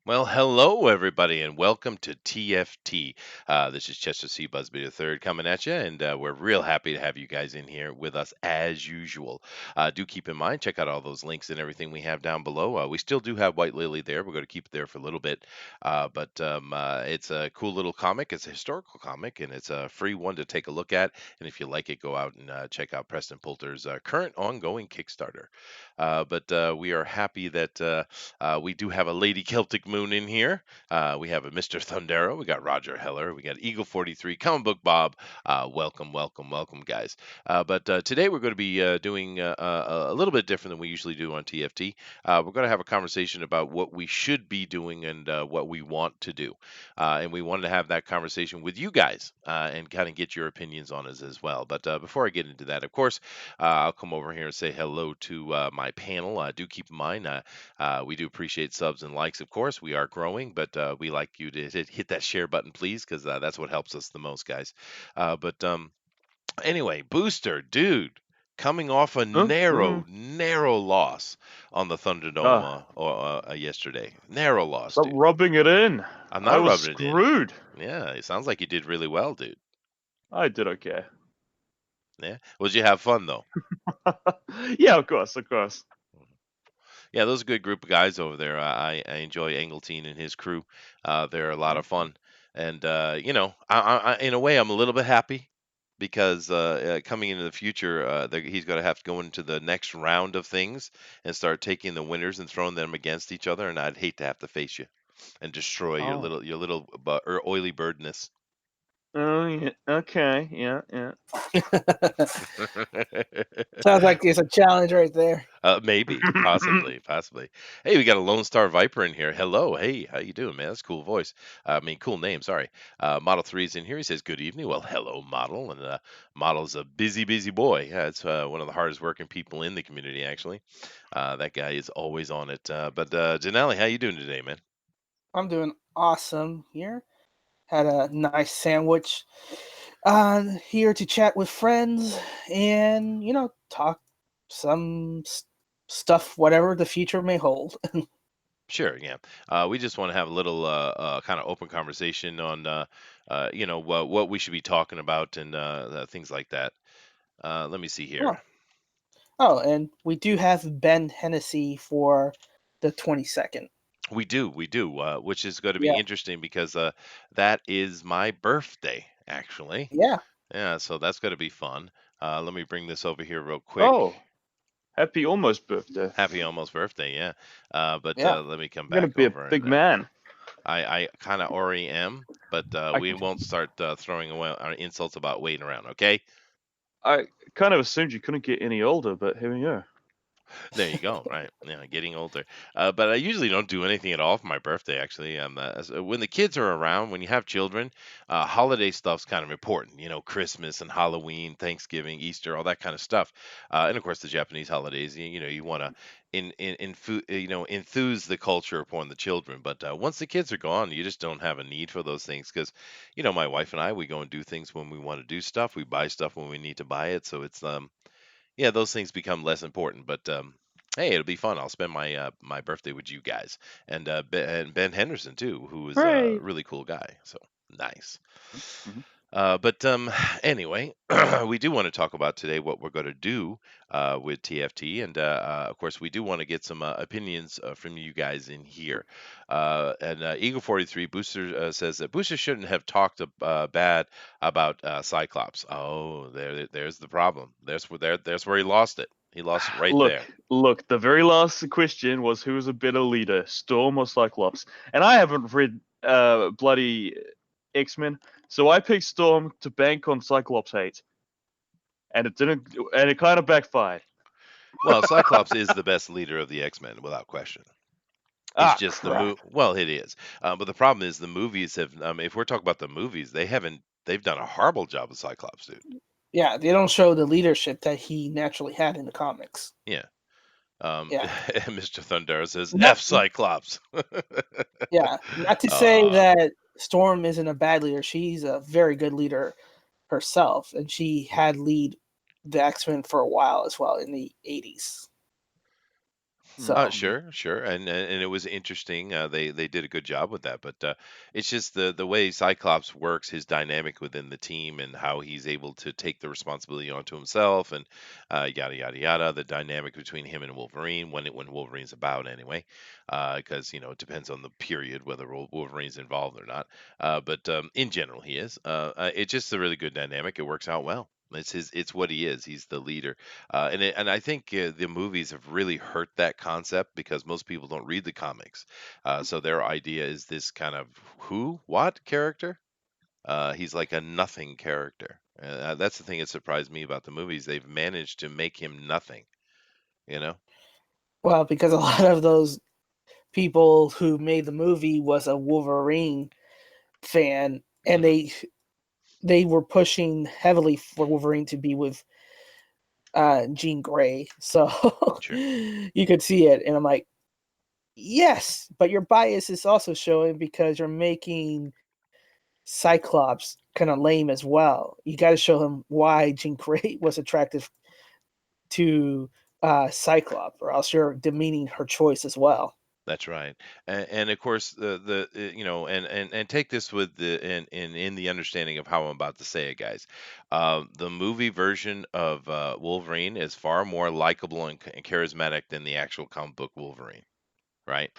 Well, hello everybody, and welcome to TFT. This is Chester C. Busby III coming at you, and we're real happy to have you guys in here with us as usual. Do keep in mind, check out all those links and everything we have down below. We still do have White Lily there. We're going to keep it there for a little bit, but it's a cool little comic. It's a historical comic, and it's a free one to take a look at. And if you like it, go out and check out Preston Poulter's current ongoing Kickstarter. But we are happy that. We do have a Lady Celtic Moon in here. We have a Mr. Thundero. We got Roger Heller. We got Eagle 43, Comic Book Bob. Welcome, welcome, welcome, guys. But today we're going to be doing a little bit different than we usually do on TFT. We're going to have a conversation about what we should be doing and what we want to do. And we wanted to have that conversation with you guys and kind of get your opinions on us as well. But before I get into that, of course, I'll come over here and say hello to my panel. Do keep in mind, we do appreciate subs and likes, of course. We are growing, but we like you to hit that share button, please, because that's what helps us the most, guys. But anyway, Booster, dude, coming off a Huh? narrow loss on the Thunderdome Ah, yesterday. Narrow loss, stop dude. rubbing it in. I'm I not was rubbing it in. screwed. Yeah, it sounds like you did really well, dude. I did okay. Yeah. Would you have fun though? Yeah, of course, of course. Yeah, those are a good group of guys over there. I enjoy Engeltine and his crew. They're a lot of Mhm. fun, and in a way, I'm a little bit happy because coming into the future, he's going to have to go into the next round of things and start taking the winners and throwing them against each other. And I'd hate to have to face you and destroy Oh. your little oily birdness. Oh, yeah. Okay. Yeah, yeah. Sounds like there's a challenge right there. Maybe, possibly, possibly. Hey, we got a Lone Star Viper in here. Hello, hey, how you doing, man? That's a cool voice. I mean, cool name. Sorry. Model 3's in here. He says, "Good evening." Well, hello, Model, and Model's a busy boy. Yeah, it's one of the hardest working people in the community, actually. That guy is always on it. But Dinale, how you doing today, man? I'm doing awesome here. Had a nice sandwich. Here to chat with friends and talk some stuff, whatever the future may hold. Sure, yeah. We just want to have a little kind of open conversation on, what we should be talking about and things like that. Let me see here. oh, oh, and we do have Ben Hennessy for the 22nd. We do, which is going to be Yeah, interesting because that is my birthday, actually. yeah, Yeah, so that's going to be fun. Let me bring this over here real quick. Oh, happy almost birthday. Happy almost birthday, yeah. But yeah. let me come I'm gonna back be a over, big and man. I kind of already am, but I we won't start throwing away our insults about waiting around, okay? I kind of assumed you couldn't get any older, but here we go. There you go. Right. Yeah, getting older. But I usually don't do anything at all for my birthday. Actually, when the kids are around, when you have children, holiday stuff's kind of important. You know, Christmas and Halloween, Thanksgiving, Easter, all that kind of stuff. And of course, the Japanese holidays. You want to enthuse the culture upon the children. But once the kids are gone, you just don't have a need for those things because, my wife and I, we go and do things when we want to do stuff. We buy stuff when we need to buy it. So it's yeah, those things become less important. But hey, it'll be fun. I'll spend my birthday with you guys and Ben Henderson too, who is a Great. really cool guy. So nice. Mhm. But anyway, we do want to talk about today what we're going to do with TFT, and of course, we do want to get some opinions from you guys in here. And Eagle 43 Booster says that Booster shouldn't have talked bad about Cyclops. Oh, there's the problem. There's where he lost it. He lost it right Look, there. look. The very last question was who was a better leader, Storm or Cyclops? And I haven't read bloody X-Men, so I picked Storm to bank on Cyclops hate, and it didn't, and it kind of backfired. Well, Cyclops is the best leader of the X-Men without question. It's Ah, just the crap. well, it is. But the problem is the movies have. If we're talking about the movies, they haven't. They've done a horrible job of Cyclops, dude. Yeah, they don't show the leadership that he naturally had in the comics. Yeah. Yeah. Mr. Thunder says Not F Cyclops. Yeah, not to say uh, that Storm isn't a bad leader. She's a very good leader herself, and she had lead the X-Men for a while as well in the 80s. Mm. So, Sure, sure, and it was interesting. They did a good job with that, but it's just the way Cyclops works, his dynamic within the team, and how he's able to take the responsibility onto himself, and yada yada yada. The dynamic between him and Wolverine when Wolverine's about anyway, because it depends on the period whether Wolverine's involved or not. But in general, he is. It's just a really good dynamic. It works out well. It's what he is. He's the leader. And I think the movies have really hurt that concept because most people don't read the comics. So their idea is this kind of what character? He's like a nothing character. That's the thing that surprised me about the movies. They've managed to make him nothing. You know? well, because a lot of those people who made the movie was a Wolverine fan, and Hmm. they were pushing heavily for Wolverine to be with Jean Grey. So Sure. you could see it, and I'm like, yes, but your bias is also showing because you're making Cyclops kind of lame as well. You got to show him why Jean Grey was attractive to Cyclops, or else you're demeaning her choice as well. That's right, and of course and take this with the in the understanding of how I'm about to say it, guys. The movie version of Wolverine is far more likable and charismatic than the actual comic book Wolverine, right?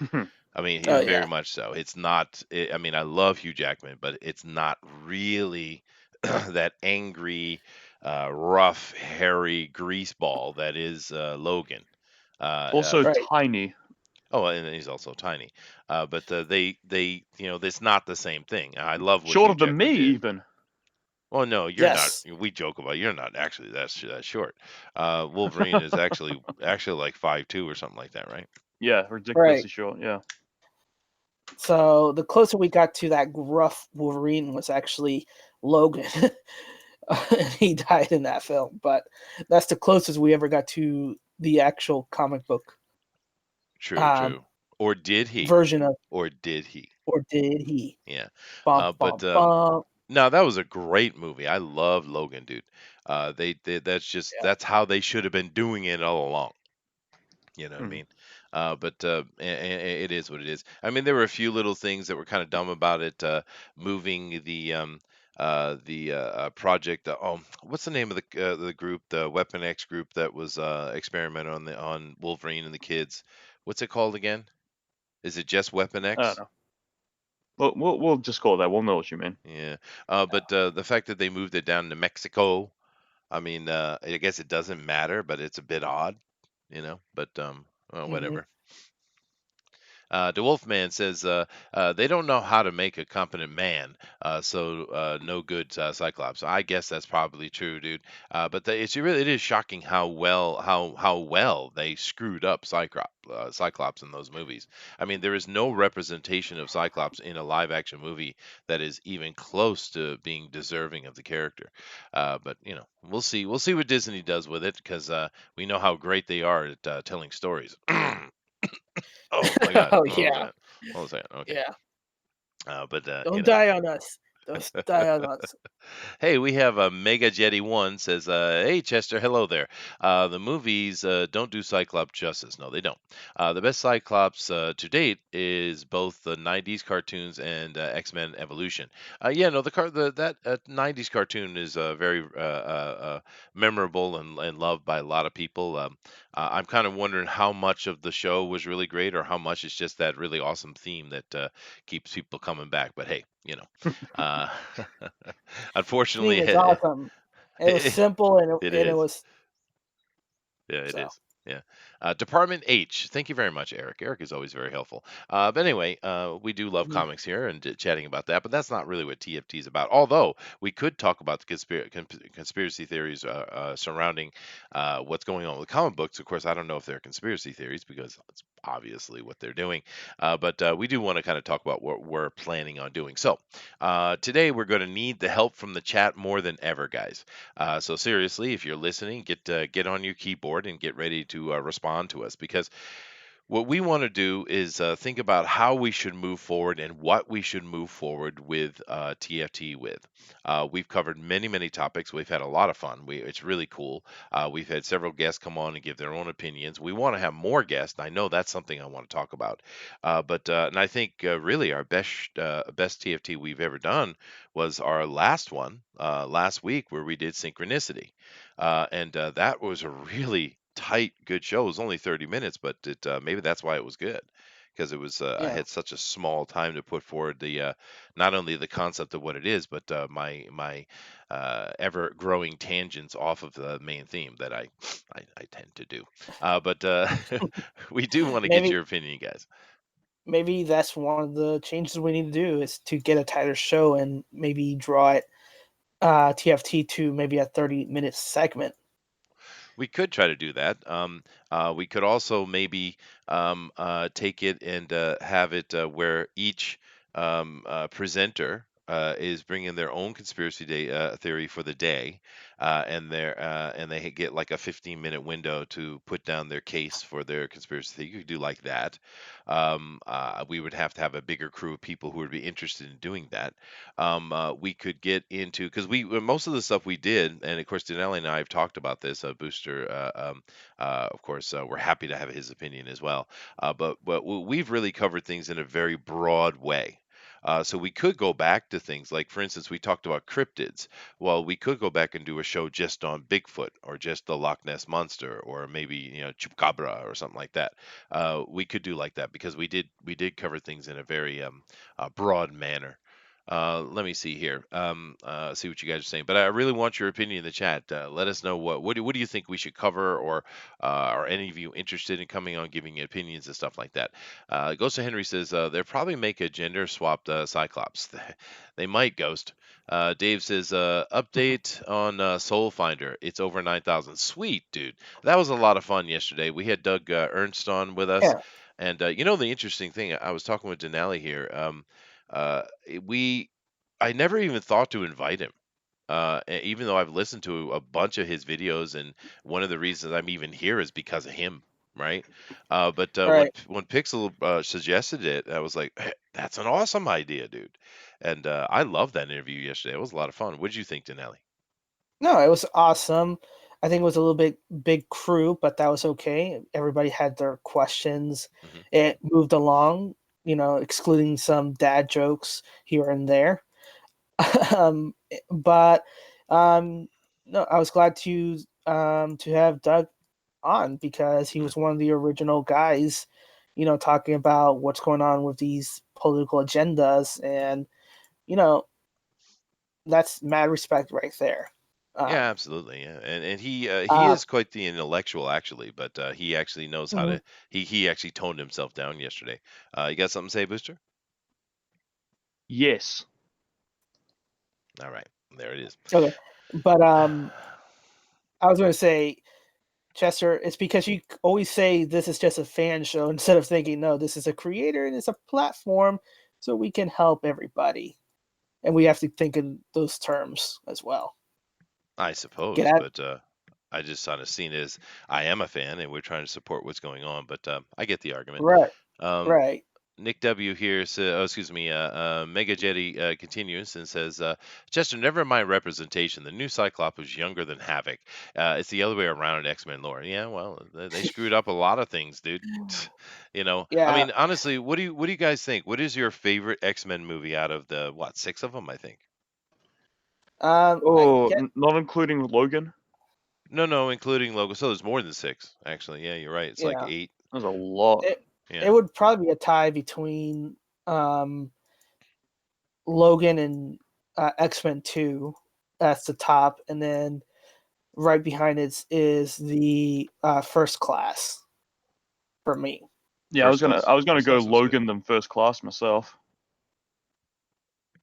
I mean, Oh very yeah, much so. It's not. I mean, I love Hugh Jackman, but it's not really that angry, rough, hairy greaseball that is Logan. Also right. tiny. Oh, and he's also tiny. But it's not the same thing. I love what Hugh Shorter than Jackman me, did. even. Well, no, you're not. Yes. We joke about you're not actually that short. Wolverine is actually like 5'2" or something like that, right? Yeah, Right. ridiculously short. Yeah. So the closer we got to that gruff Wolverine was actually Logan. And he died in that film, but that's the closest we ever got to the actual comic book True, um, true. Or did he? version of, Or did he? or did he? Yeah. Bum, Uh, but bum, um, bum. no, that was a great movie. I love Logan, dude. Yeah. That's how they should have been doing it all along. You know what I Mm. mean? But it is what it is. I mean, there were a few little things that were kind of dumb about it. Moving the project. What's the name of the group? The Weapon X group that was experimenting on Wolverine and the kids. What's it called again? Is it just Weapon I don't X? know. We'll just call it that. We'll know what you mean. Yeah. But the fact that they moved it down to Mexico, I mean, I guess it doesn't matter, but it's a bit odd, But well, Hmm. whatever. The Wolfman says they don't know how to make a competent man, so no good Cyclops. I guess that's probably true, dude. But it is shocking how well they screwed up Cyclops in those movies. I mean, there is no representation of Cyclops in a live action movie that is even close to being deserving of the character. But we'll see what Disney does with it because we know how great they are at telling stories. Oh my God. Oh What was yeah, that? What was that? Okay. yeah. But Don't die on us. Don't die on us. Hey, we have a Mega Jetty One says, "Hey Chester, hello there. The movies don't do Cyclops justice. No, they don't. The best Cyclops to date is both the '90s cartoons and X-Men Evolution. Yeah, no, that '90s cartoon is very memorable and loved by a lot of people. I'm kind of wondering how much of the show was really great, or how much it's just that really awesome theme that keeps people coming back. But hey, uh, Theme unfortunately, is awesome. It was it simple, and it is. was Yeah, it so. is. Yeah. Department H. Thank you very much, Eric. Eric is always very helpful. But anyway, we do love Mhm. comics here and chatting about that, but that's not really what TFT is about. Although we could talk about the conspiracy theories surrounding what's going on with comic books. Of course, I don't know if they're conspiracy theories because that's obviously what they're doing. But we do want to kind of talk about what we're planning on doing. So today we're going to need the help from the chat more than ever, guys. So seriously, if you're listening, get on your keyboard and get ready to respond to us because What we want to do is think about how we should move forward and what we should move forward with TFT with. We've covered many, many topics. We've had a lot of fun. It's really cool. We've had several guests come on and give their own opinions. We want to have more guests. I know that's something I want to talk about. And I think really our best TFT we've ever done was our last one last week where we did synchronicity. And that was a really tight, good show. It was only 30 minutes, but maybe that's why it was good because it was I Yeah, had such a small time to put forward the not only the concept of what it is, but my ever growing tangents off of the main theme that I tend to do. But we do want to get maybe your opinion, guys. maybe that's one of the changes we need to do is to get a tighter show and maybe draw it TFT to maybe a 30-minute segment. We could try to do that. We could also maybe take it and have it where each presenter is bringing their own conspiracy theory for the day, and they get like a 15-minute window to put down their case for their conspiracy theory. You could do like that. We would have to have a bigger crew of people who would be interested in doing that. We could get into because we most of the stuff we did, and of course Denali and I have talked about this. Booster, of course, we're happy to have his opinion as well. But we've really covered things in a very broad way. So we could go back to things like, for instance, we talked about cryptids. Well, we could go back and do a show just on Bigfoot or just the Loch Ness monster or maybe Chupacabra or something like that. We could do like that because we did cover things in a very broad manner. Let me see here. See what you guys are saying. But I really want your opinion in the chat. Let us know what do you think we should cover, or are any of you interested in coming on giving opinions and stuff like that? Ghost of Henry says they'll probably make a gender swapped Cyclops. They might, Ghost. Dave says update on Soul Finder. It's over 9,000. Sweet, dude. That was a lot of fun yesterday. We had Doug Ernst on with us, Yeah, and the interesting thing. I was talking with Denali here. We I never even thought to invite him. Even though I've listened to a bunch of his videos, and one of the reasons I'm even here is because of him, right? But when right. when Pixel suggested it, I was like, "Hey, that's an awesome idea, dude." And I loved that interview yesterday. It was a lot of fun. What did you think, Denali? No, it was awesome. I think it was a little bit big crew, but that was okay. Everybody had their questions. Hmm. It moved along, excluding some dad jokes here and there. But um, no, I was glad to have Doug on because he was one of the original guys, talking about what's going on with these political agendas, and you know that's mad respect right there. Yeah, Um, absolutely. Yeah, and he uh, is quite the intellectual actually, but he actually knows how mhm. to. He actually toned himself down yesterday. You got something to say, Booster? Yes. All right, there it is. Okay, but I was going to say, Chester, it's because you always say this is just a fan show instead of thinking, no, this is a creator and it's a platform, so we can help everybody, and we have to think in those terms as well. I Get suppose, at but I just kind of seen it as I am a fan, and we're trying to support what's going on. But I get the argument. right, Um, right. Nick W here says, oh, excuse me, Mega Jetty continues and says, Chester, never mind representation. The new Cyclops was younger than Havoc. It's the other way around in X-Men lore. Yeah, well, they screwed up a lot of things, dude. I Yeah. mean, honestly, what do you guys think? What is your favorite X-Men movie out of the what, six of them? I think. I Oh, get. not including Logan. No, no, including logo. So there's more than six, actually. Yeah, you're right. It's like Yeah. eight. There's a lot. It Yeah. would probably be a tie between um Logan and X Men Two. That's the top, and then right behind it is the First Class for me. Yeah, First I class. was gonna First go class was good. Logan than First Class myself.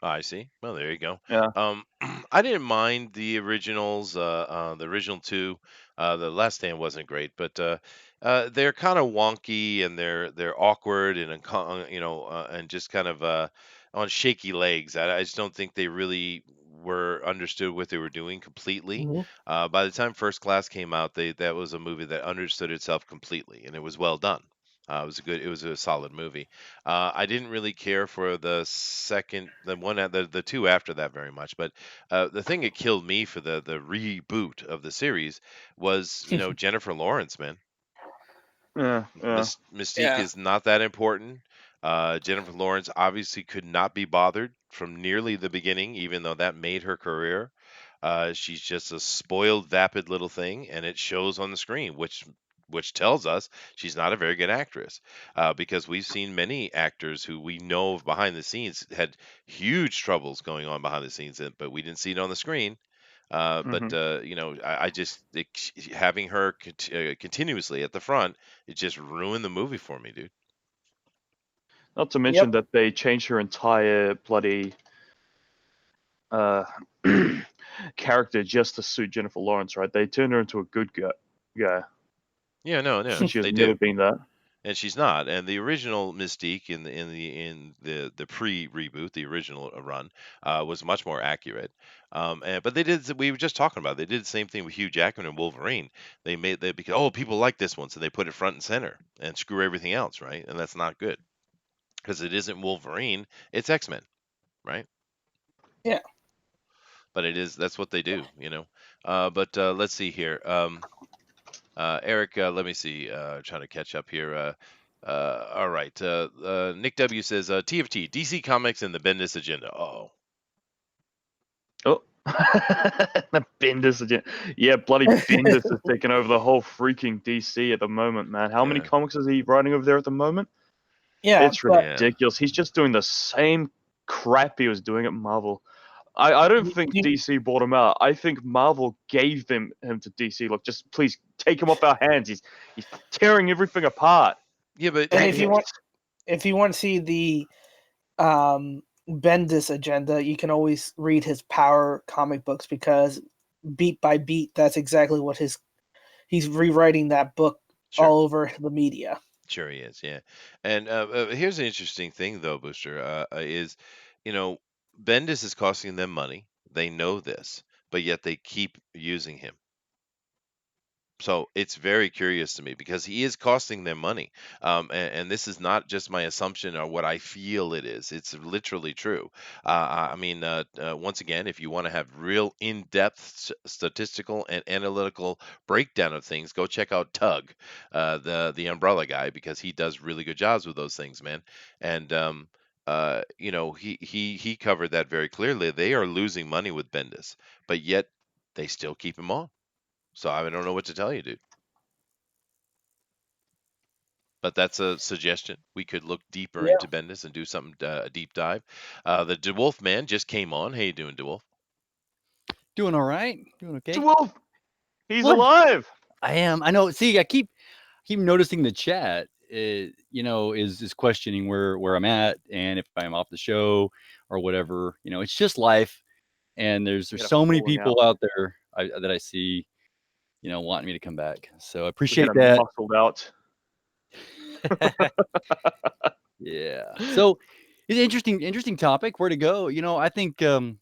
I see. Well, there you go. Yeah. Um, I didn't mind the originals. The original two. The Last Stand wasn't great, but they're kind of wonky and they're awkward and and just kind of on shaky legs. I just don't think they really were understood what they were doing completely. Mhm. By the time First Class came out, that was a movie that understood itself completely, and it was well done. It was a solid movie. I didn't really care for the two after that very much. But the thing that killed me for the reboot of the series was, Jennifer Lawrence, man. Yeah, yeah. Mystique Yeah. is not that important. Jennifer Lawrence obviously could not be bothered from nearly the beginning, even though that made her career. She's just a spoiled, vapid little thing, and it shows on the screen, which tells us she's not a very good actress. Because we've seen many actors who we know of behind the scenes had huge troubles going on behind the scenes, but we didn't see it on the screen. But Hmm. I just having her continuously at the front, it just ruined the movie for me, dude. Not to mention Yep. that they changed her entire bloody uh, character just to suit Jennifer Lawrence, right? They turned her into a good guy Yeah, no, when no, she has they never do, been that. and she's not. And the original Mystique in the pre reboot, the original run, was much more accurate. But we were just talking about it, they did the same thing with Hugh Jackman and Wolverine. Because people like this one, so they put it front and center and screw everything else, right? And that's not good because it isn't Wolverine, it's X-Men, right? Yeah. But that's what they do, But let's see here. Eric, let me see. Trying to catch up here. All right. Nick W says TFT, DC Comics, and the Bendis agenda. Oh, Oh, the Bendis again. Yeah, bloody Bendis is taking over the whole freaking DC at the moment, man. How many yeah, comics is he writing over there at the moment? Yeah, It's but yeah. ridiculous. He's just doing the same crap he was doing at Marvel. I don't think you, DC bought him out. I think Marvel gave him to DC. Look, just please take him off our hands. He's tearing everything apart. Yeah, but and if you want to see the Bendis agenda, you can always read his Power comic books because beat by beat, that's exactly what he's rewriting that book sure, all over the media. sure he is. Yeah, and here's an interesting thing though, Booster, is you know Bendis is costing them money. They know this, but yet they keep using him. So it's very curious to me because he is costing them money. And this is not just my assumption or what I feel it is. It's literally true. Once again, if you want to have real in depth statistical and analytical breakdown of things, go check out Tug, the umbrella guy, because he does really good jobs with those things, man. And, he covered that very clearly. They are losing money with Bendis, but yet they still keep him on. So I don't know what to tell you, dude. But that's a suggestion. We could look deeper Yeah. into Bendis and do something a deep dive. The DeWolf man just came on. How you doing, DeWolf? Doing all right. Doing okay. Wolf, he's What? alive. I am. I know. See, I keep noticing the chat. Is questioning where I'm at and if I'm off the show or whatever. It's just life. And there's We had a so many falling out. people out there that I see, wanting me to come back. So I We had appreciate a that. muscled out. Yeah. So it's an interesting topic. Where to go? I think and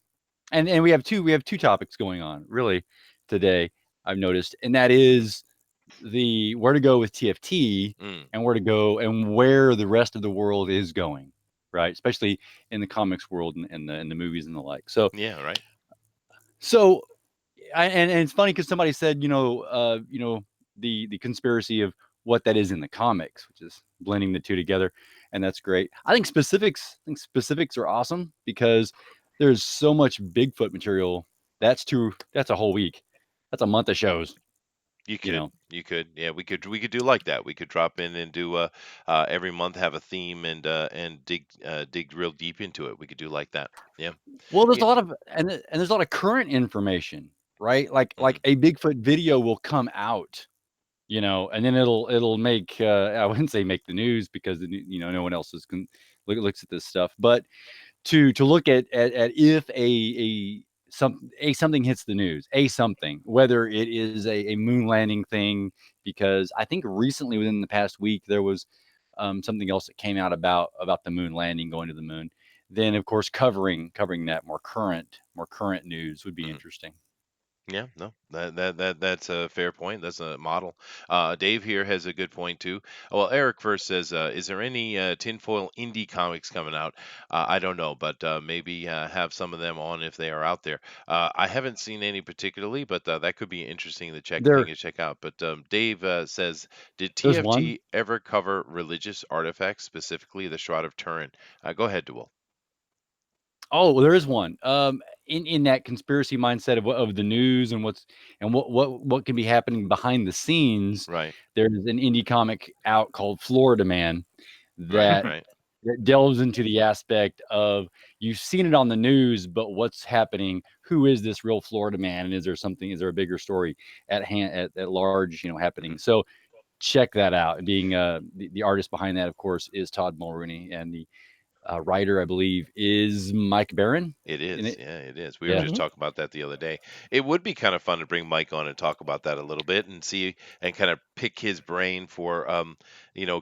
we have two topics going on really today. I've noticed, and that is the where to go with TFT Mm, and where to go and where the rest of the world is going, right? Especially in the comics world and the movies and the like. So yeah, right. so and it's funny because somebody said the conspiracy of what that is in the comics, which is blending the two together, and that's great. I think specifics are awesome because there's so much Bigfoot material. That's a whole week. That's a month of shows. You know, You could, yeah, we could do like that. We could drop in and do every month have a theme and dig real deep into it. We could do like that. Yeah. well, there's Yeah. a lot of and there's a lot of current information, right? Like Hmm. a Bigfoot video will come out, and then it'll make I wouldn't say make the news because no one else looks at this stuff, but to look at if something hits the news, something, whether it is a moon landing thing, because I think recently within the past week there was something else that came out about the moon landing, going to the moon. Then of course covering that more current news would be Hmm. interesting. Yeah, no, that's a fair point. That's a model. Dave here has a good point too. Well, Eric first says, "Is there any tinfoil indie comics coming out?" I don't know, but maybe have some of them on if they are out there. I haven't seen any particularly, but that could be interesting to check thing There, to check out. But Dave says, "Did there's one. TFT ever cover religious artifacts, specifically the Shroud of Turin?" Go ahead, Duel. Oh, well, there is one. In that conspiracy mindset of the news and what can be happening behind the scenes. Right, There's an indie comic out called Florida Man right, that right. that delves into the aspect of you've seen it on the news, but what's happening? Who is this real Florida man? And is there something? Is there a bigger story at hand at large? Mhm. Happening. So check that out. Being the artist behind that, of course, is Todd Mulrooney, and the writer, I believe, is Mike Barron. It In is. it, Yeah, it is. We were yeah. just Hmm. talking about that the other day. It would be kind of fun to bring Mike on and talk about that a little bit and see and kind of pick his brain for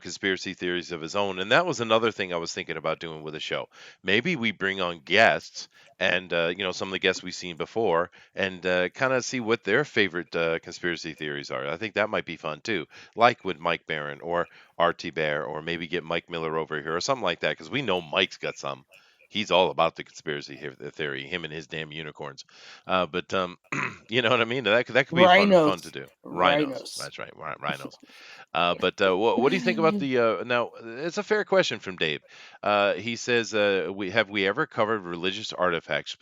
conspiracy theories of his own. And that was another thing I was thinking about doing with the show. Maybe we bring on guests and some of the guests we've seen before and kind of see what their favorite conspiracy theories are. I think that might be fun too. Like with Mike Barron or RT Bear, or maybe get Mike Miller over here or something like that, because we know Mike's got some. He's all about the conspiracy theory, him and his damn unicorns. But you know what I mean? That could be fun to Rhinos. do. Rhinos, Rhinos. that's right, rhinos. But what do you think about the now? It's a fair question from Dave. He says, "We ever covered religious artifacts,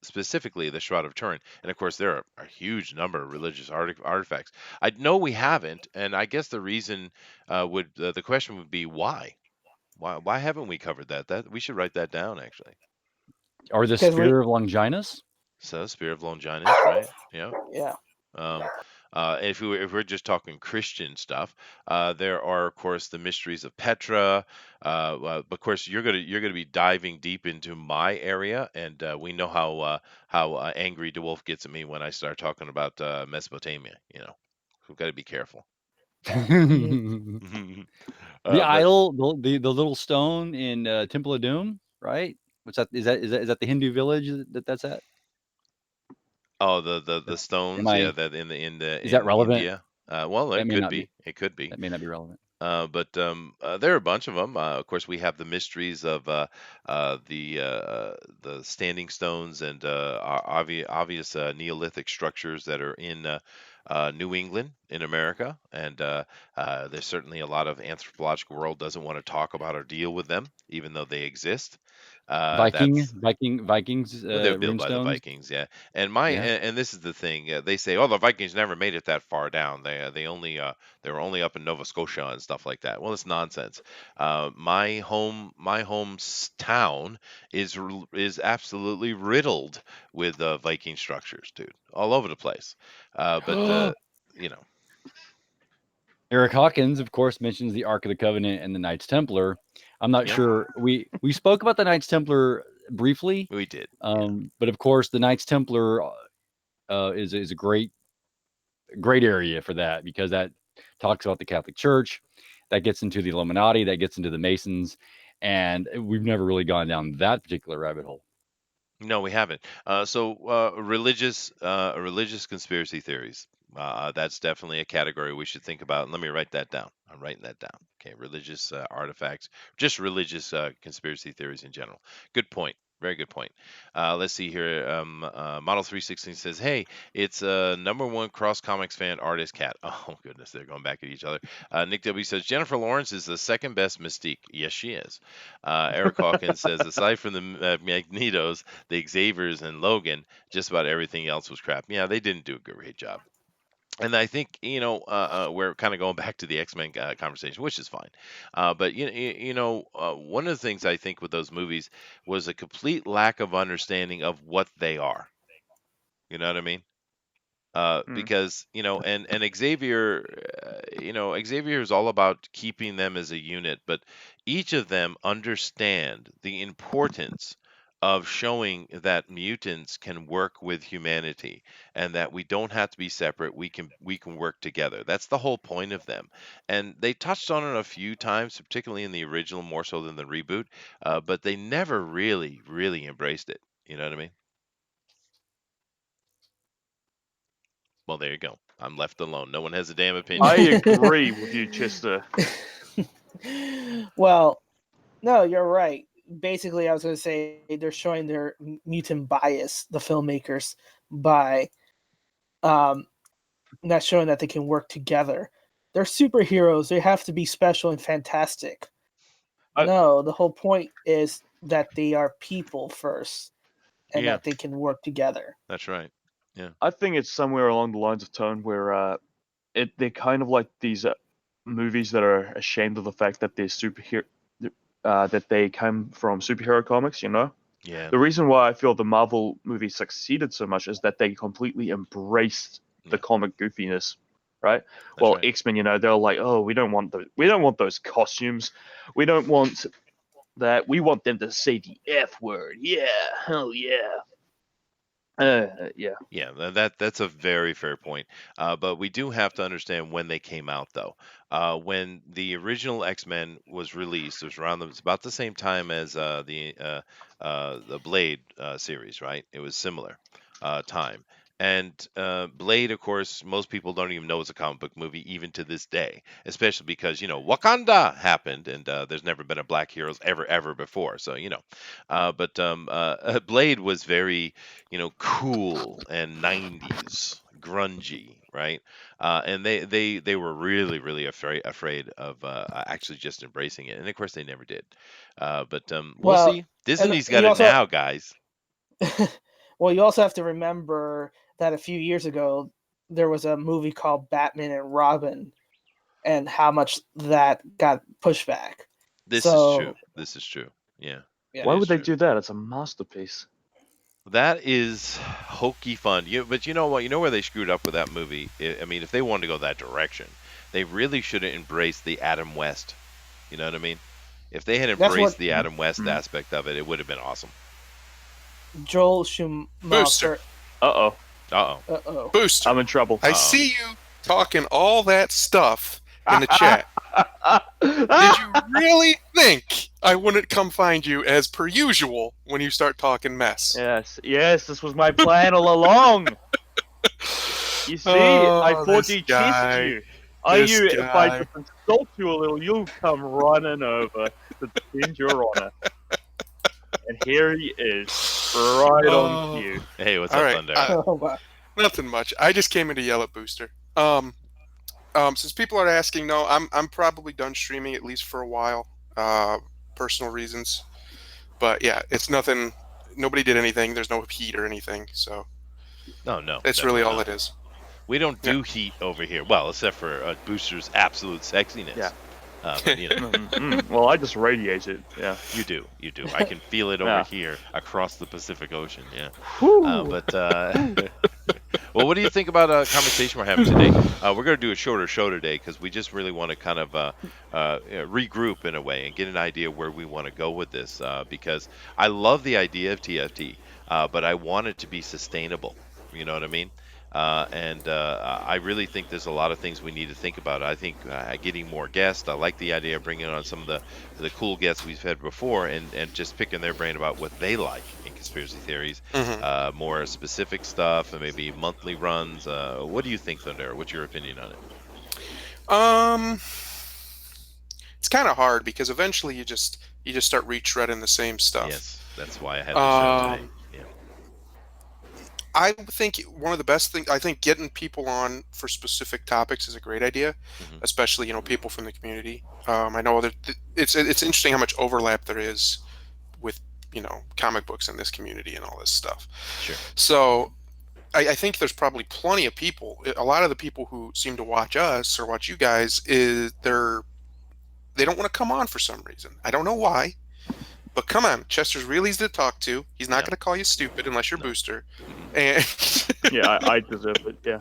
specifically the Shroud of Turin?" And of course, there are a huge number of religious artifacts. I know we haven't, and I guess the reason would the question would be why? Why haven't we covered that? That we should write that down actually. Or the Because we, Spear of Longinus. So Spear of Longinus, right? Yeah. yeah, Um, if we're just talking Christian stuff, there are of course the mysteries of Petra. Of course, you're gonna be diving deep into my area, and we know how angry DeWolf gets at me when I start talking about Mesopotamia. We've got to be careful. mhm. The But idol, the little stone in Temple of Doom, right? What's that? Is that the Hindu village that's at? oh, the Am stones, yeah, I? that Is that in relevant? India. Well, That it may could not be. be. It could be. That may not be relevant. But there are a bunch of them. Of course, we have the mysteries of the standing stones and obvious Neolithic structures that are in New England in America, and there's certainly a lot of anthropological world doesn't want to talk about or deal with them, even though they exist. That's Vikings, well, they were built by the runestones. Vikings, yeah. And this is the thing. They say, "Oh, the Vikings never made it that far down. They were only up in Nova Scotia and stuff like that." Well, it's nonsense. Town is absolutely riddled with Viking structures, dude, all over the place. But Yeah. you know, Eric Hawkins, of course, mentions the Ark of the Covenant and the Knights Templar. I'm not yep, sure. We spoke about the Knights Templar briefly, we did, yeah. but of course, the Knights Templar is a great area for that because that talks about the Catholic Church, that gets into the Illuminati, that gets into the Masons, and we've never really gone down that particular rabbit hole. No, we haven't. Religious conspiracy theories. That's definitely a category we should think about. And let me write that down. I'm writing that down. Okay, religious artifacts, just religious conspiracy theories in general. Good point. Very good point. Let's see here. Model 316 says, "Hey, it's number one cross comics fan artist cat." Oh goodness, they're going back at each other. Nick W says Jennifer Lawrence is the second best Mystique. Yes, she is. Eric Hawkins says, aside from the Magnetos, the Xaviers and Logan, just about everything else was crap. Yeah, they didn't do a great job. And I think we're kind of going back to the X-Men conversation, which is fine. But one of the things I think with those movies was a complete lack of understanding of what they are. You know what I mean? Mm. Because and Xavier, Xavier is all about keeping them as a unit, but each of them understand the importance of showing that mutants can work with humanity and that we don't have to be separate. We can work together. That's the whole point of them. And they touched on it a few times, particularly in the original, more so than the reboot. But they never really, really embraced it. You know what I mean? Well, there you go. I'm left alone. No one has a damn I opinion. agree with you, Chester. Well, no, you're right. Basically, I was going to say they're showing their mutant bias, the filmmakers, by um, not showing that they can work together. They're superheroes. They have to be special and fantastic. No, the whole point is that they are people first and Yeah. that they can work together. That's right. Yeah. I think it's somewhere along the lines of tone where they're kind of like these movies that are ashamed of the fact that they're superhero that they come from superhero comics. Yeah. The reason why I feel the Marvel movie succeeded so much is that they completely embraced the Yeah. comic goofiness, right? That's Well, right. X-Men, they're like, oh, we don't want those costumes, we don't want that. We want them to say the F word. Yeah, hell yeah. Yeah. Yeah, that's a very fair point. But we do have to understand when they came out, though. When the original X-Men was released, it was it's about the same time as the Blade series, right? It was similar time. And Blade, of course, most people don't even know it's a comic book movie, even to this day, especially because Wakanda happened, and there's never been a black heroes ever before. So Blade was very cool and 90s grungy, right? And they were really afraid of actually just embracing it, and of course they never did. But we'll Well, see. and Disney's got you it also now, guys. well, you also have to remember that a few years ago there was a movie called Batman and Robin and how much that got pushback. This is true. So, This is true. Yeah, yeah. it Why is would they true. do that? It's a masterpiece. That is hokey fun. But you know what? You know where they screwed up with that movie? I mean, if they wanted to go that direction, they really should have embraced the Adam West. You know what I mean? If they had That's embraced what the Adam West Mhm. aspect of it, it would have been awesome. Joel Booster. Schumacher. Uh-oh. Uh-oh. Uh-oh. Booster. I'm in trouble. I see you talking all that stuff in the chat. Did you really think I wouldn't come find you as per usual when you start talking mess? Yes, this was my plan all along. You see, I Oh, 4D this guy. chased you. This If I guy. just insult you a little, you come running over to defend your honor. And here he is, right on Oh. cue. Hey, what's All up, right, Thunder? Oh, wow. Nothing much. I just came in to yell at Booster. Since people are asking, no, I'm probably done streaming at least for a while. Personal reasons. But yeah, it's nothing. Nobody did anything. There's no heat or anything. So No, that's no, really all no. it is. We don't do heat over here. Well, except for Booster's absolute sexiness. Yeah. But, Well, I just radiate it. Yeah. you do. I can feel it over Yeah. here across the Pacific Ocean. Yeah. Whew. Well, what do you think about a conversation we're having today? We're going to do a shorter show today because we just really want to kind of regroup in a way and get an idea where we want to go with this. Because I love the idea of TFT, but I want it to be sustainable. You know what I mean? I really think there's a lot of things we need to think about. I think getting more guests. I like the idea of bringing on some of the cool guests we've had before and just picking their brain about what they like in conspiracy theories, Mhm. more specific stuff, and maybe monthly runs. What do you think, Thunder? What's your opinion on it? It's kind of hard because eventually you just start retreading the same stuff. Yes, that's why I had this show today. Um, Yeah. I think one of the best things, I think getting people on for specific topics is a great idea, Mhm. especially people from the community. I know that it's interesting how much overlap there is with comic books in this community and all this stuff. Sure. So I think there's probably plenty of people. A lot of the people who seem to watch us or watch you guys they don't want to come on for some reason. I don't know why. But come on, Chester's really easy to talk to. He's not Yeah. going to call you stupid unless you're No. Booster. Mhm. And Yeah, I deserve it. Yeah.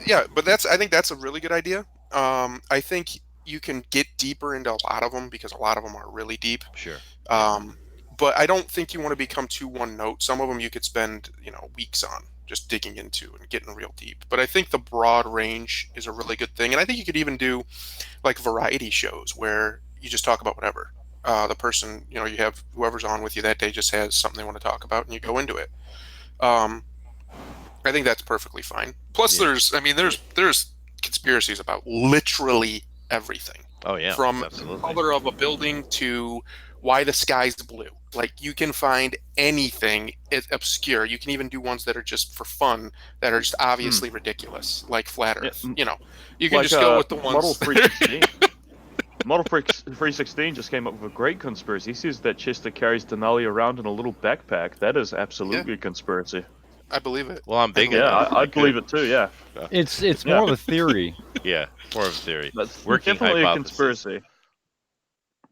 yeah. But I think that's a really good idea. I think you can get deeper into a lot of them because a lot of them are really deep. Sure. But I don't think you want to become too one note. Some of them you could spend weeks on just digging into and getting real deep. But I think the broad range is a really good thing, and I think you could even do like variety shows where you just talk about whatever. The person you have whoever's on with you that day just has something they want to talk about, and you go into it. I I think that's perfectly fine. Plus, Yeah. there's conspiracies about literally everything, Oh yeah, from absolutely. color of a building to why the sky's blue. Like, you can find anything obscure. You can even do ones that are just for fun, that are just obviously ridiculous, like flat Yeah, Earth. You can like just go with the Model ones. 316. Model 316 just came up with a great conspiracy. He says that Chester carries Denali around in a little backpack. That is absolutely a conspiracy. I believe it. Well, I'm big believe Yeah, enough. I believe it too. Yeah, It's Yeah. more of a theory. Yeah, more of a theory. that's Working definitely a hypothesis. conspiracy.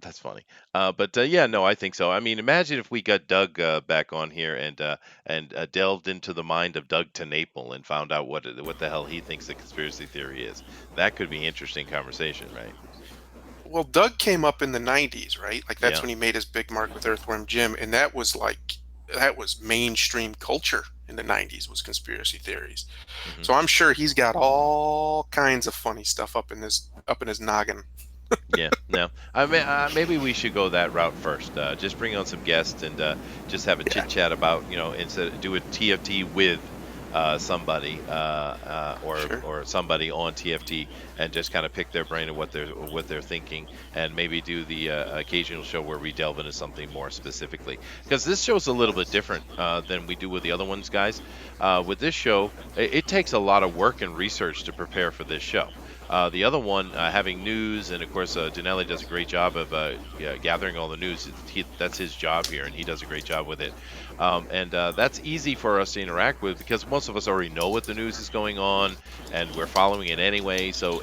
That's funny. But yeah, no, I think so. I mean, imagine if we got Doug back on here and delved into the mind of Doug Naples and found out what the hell he thinks the conspiracy theory is. That could be interesting conversation, right? Well, Doug came up in the 90s, right? Like, that's Yeah. when he made his big mark with Earthworm Jim, and that was mainstream culture in the 90s, was conspiracy theories. Mhm. So I'm sure he's got all kinds of funny stuff up in his noggin. Yeah, no. I mean, maybe we should go that route first. Just bring on some guests and just have a chit chat about, instead do a TFT with somebody Sure. or somebody on TFT and just kind of pick their brain of what they're thinking, and maybe do the occasional show where we delve into something more specifically, because this show's a little bit different than we do with the other ones, guys. With this show, it takes a lot of work and research to prepare for this show. The other one, having news, and of course, Dinale does a great job of gathering all the news. That's his job here, and he does a great job with it. And that's easy for us to interact with because most of us already know what the news is going on, and we're following it anyway. So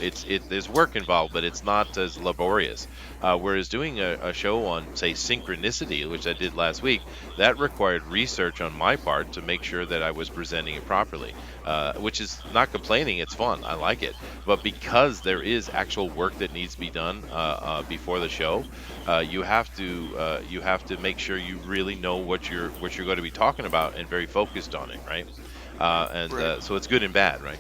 there's work involved, but it's not as laborious. Whereas doing a show on, say, synchronicity, which I did last week, that required research on my part to make sure that I was presenting it properly. Which is not complaining; it's fun. I like it, but because there is actual work that needs to be done before the show, you have to make sure you really know what you're going to be talking about and very focused on it, right? Right. So it's good and bad, right?